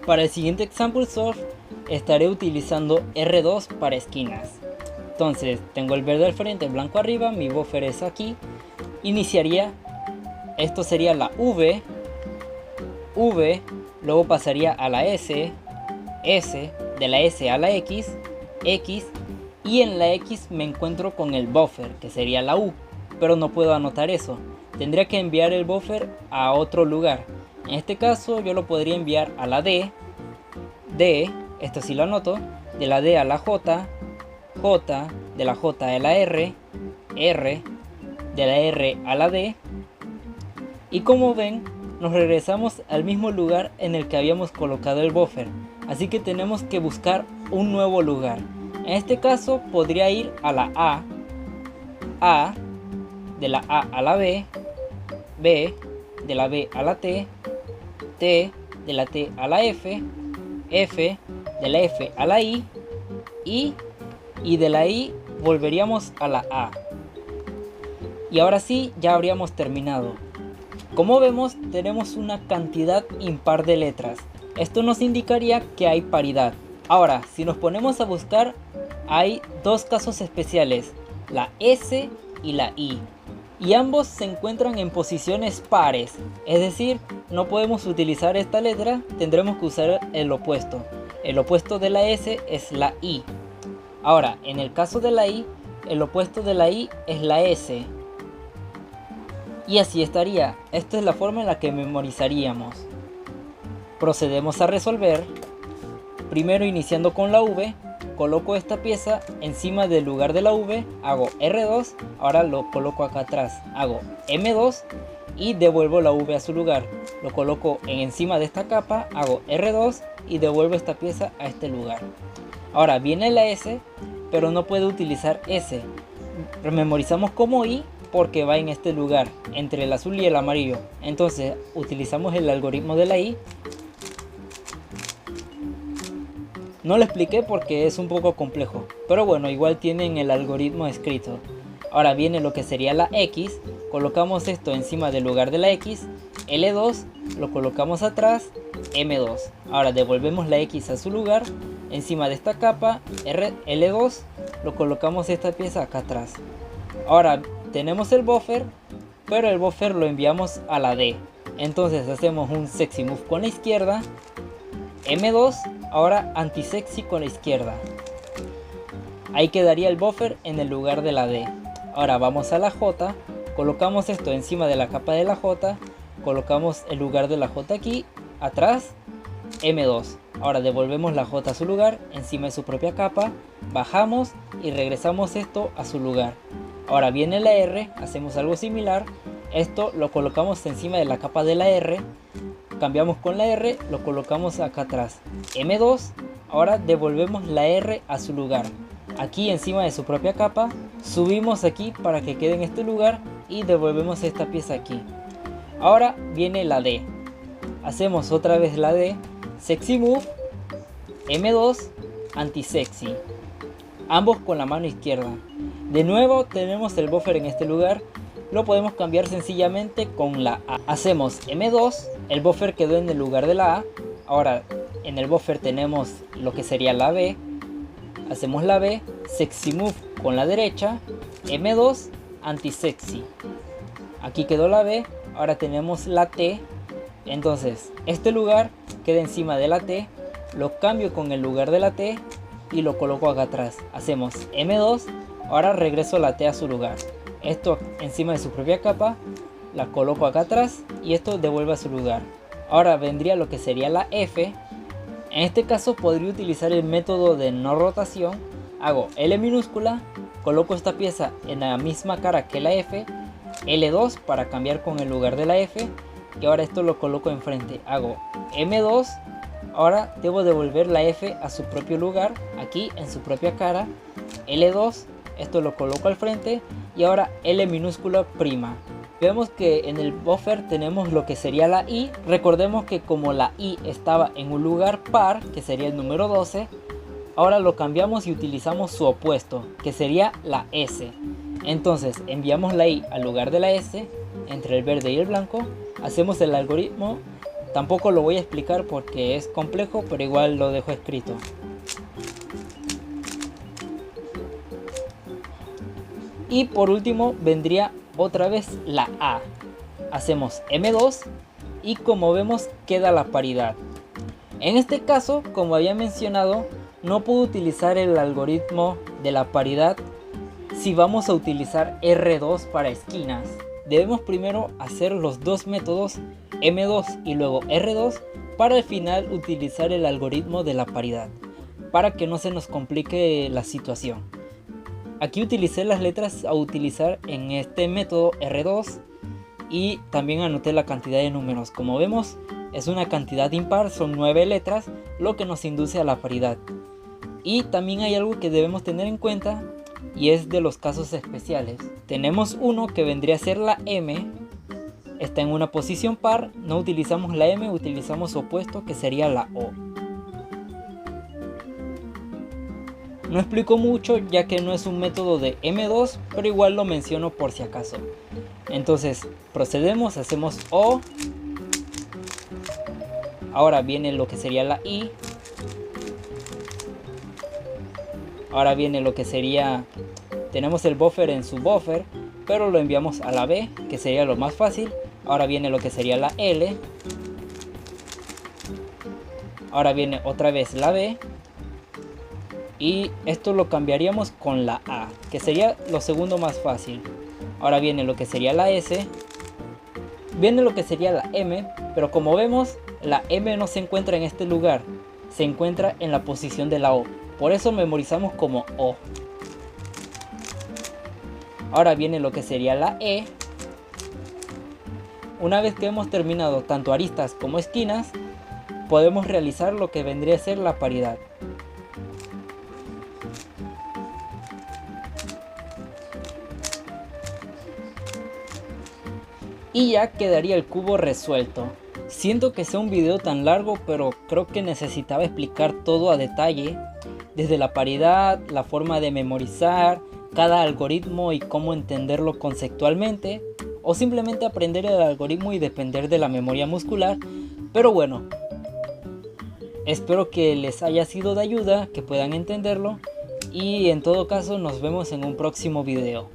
Para el siguiente example solve estaré utilizando R2 para esquinas. Entonces tengo el verde al frente, el blanco arriba, mi buffer es aquí. Iniciaría, esto sería la V, luego pasaría a la S, de la S a la X, y en la X me encuentro con el buffer, que sería la U, pero no puedo anotar eso. Tendría que enviar el buffer a otro lugar. En este caso yo lo podría enviar a la D, esto sí lo anoto, de la D a la J, de la J a la R, de la R a la D. Y como ven, nos regresamos al mismo lugar en el que habíamos colocado el buffer. Así que tenemos que buscar un nuevo lugar. En este caso podría ir a la A, de la A a la B, de la B a la T, de la T a la F, de la F a la I, y de la I volveríamos a la A. Y ahora sí, ya habríamos terminado. Como vemos, tenemos una cantidad impar de letras. Esto nos indicaría que hay paridad. Ahora, si nos ponemos a buscar, hay dos casos especiales, la S y la I. Y ambos se encuentran en posiciones pares. Es decir, no podemos utilizar esta letra, tendremos que usar el opuesto. El opuesto de la S es la I. Ahora, en el caso de la I, el opuesto de la I es la S. Y así estaría. Esta es la forma en la que memorizaríamos. Procedemos a resolver. Primero iniciando con la V, coloco esta pieza encima del lugar de la V, hago R2, ahora lo coloco acá atrás, hago M2 y devuelvo la V a su lugar. Lo coloco encima de esta capa, hago R2 y devuelvo esta pieza a este lugar. Ahora viene la S, pero no puedo utilizar S. Memorizamos como I porque va en este lugar, entre el azul y el amarillo. Entonces utilizamos el algoritmo de la I. No lo expliqué porque es un poco complejo, pero bueno, igual tienen el algoritmo escrito. Ahora viene lo que sería la X, colocamos esto encima del lugar de la X, L2, lo colocamos atrás, M2. Ahora devolvemos la X a su lugar, encima de esta capa, L2, lo colocamos esta pieza acá atrás. Ahora tenemos el buffer, pero el buffer lo enviamos a la D. Entonces hacemos un sexy move con la izquierda, M2, ahora anti-sexy con la izquierda. Ahí quedaría el buffer en el lugar de la D. Ahora vamos a la J, colocamos esto encima de la capa de la J, colocamos el lugar de la J aquí, atrás, M2. Ahora devolvemos la J a su lugar, encima de su propia capa, bajamos y regresamos esto a su lugar. Ahora viene la R, hacemos algo similar, esto lo colocamos encima de la capa de la R, cambiamos con la R, lo colocamos acá atrás. M2, ahora devolvemos la R a su lugar, aquí encima de su propia capa, subimos aquí para que quede en este lugar y devolvemos esta pieza aquí. Ahora viene la D, hacemos otra vez la D, Sexy Move, M2, Anti-Sexy, ambos con la mano izquierda. De nuevo tenemos el buffer en este lugar, lo podemos cambiar sencillamente con la A. Hacemos M2, el buffer quedó en el lugar de la A, ahora en el buffer tenemos lo que sería la B, hacemos la B, Sexy Move con la derecha, M2, Anti-Sexy, aquí quedó la B, ahora tenemos la T, entonces este lugar queda encima de la T, lo cambio con el lugar de la T y lo coloco acá atrás. Hacemos M2, ahora regreso la T a su lugar, esto encima de su propia capa, la coloco acá atrás y esto devuelve a su lugar. Ahora vendría lo que sería la F, en este caso podría utilizar el método de no rotación, hago L minúscula, coloco esta pieza en la misma cara que la F, L2 para cambiar con el lugar de la F, y ahora esto lo coloco enfrente, hago M2, ahora debo devolver la F a su propio lugar, aquí en su propia cara, L2, esto lo coloco al frente y ahora L minúscula prima. Vemos que en el buffer tenemos lo que sería la I, recordemos que como la I estaba en un lugar par, que sería el número 12, ahora lo cambiamos y utilizamos su opuesto, que sería la S. Entonces enviamos la I al lugar de la S, entre el verde y el blanco, hacemos el algoritmo, tampoco lo voy a explicar porque es complejo, pero igual lo dejo escrito. Y por último vendría otra vez la A, hacemos M2 y como vemos queda la paridad. En este caso, como había mencionado, no puedo utilizar el algoritmo de la paridad si vamos a utilizar R2 para esquinas. Debemos primero hacer los dos métodos M2 y luego R2 para al final utilizar el algoritmo de la paridad, para que no se nos complique la situación. Aquí utilicé las letras a utilizar en este método R2 y también anoté la cantidad de números. Como vemos es una cantidad impar, son 9 letras, lo que nos induce a la paridad. Y también hay algo que debemos tener en cuenta y es de los casos especiales. Tenemos uno que vendría a ser la M, está en una posición par, no utilizamos la M, utilizamos su opuesto que sería la O. No explico mucho ya que no es un método de M2, pero igual lo menciono por si acaso. Entonces procedemos, hacemos O, ahora viene lo que sería la I, ahora viene lo que sería, tenemos el buffer en su buffer, pero lo enviamos a la B, que sería lo más fácil. Ahora viene lo que sería la L, ahora viene otra vez la B, y esto lo cambiaríamos con la A, que sería lo segundo más fácil. Ahora viene lo que sería la S, viene lo que sería la M, pero como vemos la M no se encuentra en este lugar, se encuentra en la posición de la O, por eso memorizamos como O. Ahora viene lo que sería la E. Una vez que hemos terminado tanto aristas como esquinas, podemos realizar lo que vendría a ser la paridad. Y ya quedaría el cubo resuelto. Siento que sea un video tan largo, pero creo que necesitaba explicar todo a detalle, desde la paridad, la forma de memorizar cada algoritmo y cómo entenderlo conceptualmente, o simplemente aprender el algoritmo y depender de la memoria muscular. Pero bueno, espero que les haya sido de ayuda, que puedan entenderlo, y en todo caso nos vemos en un próximo video.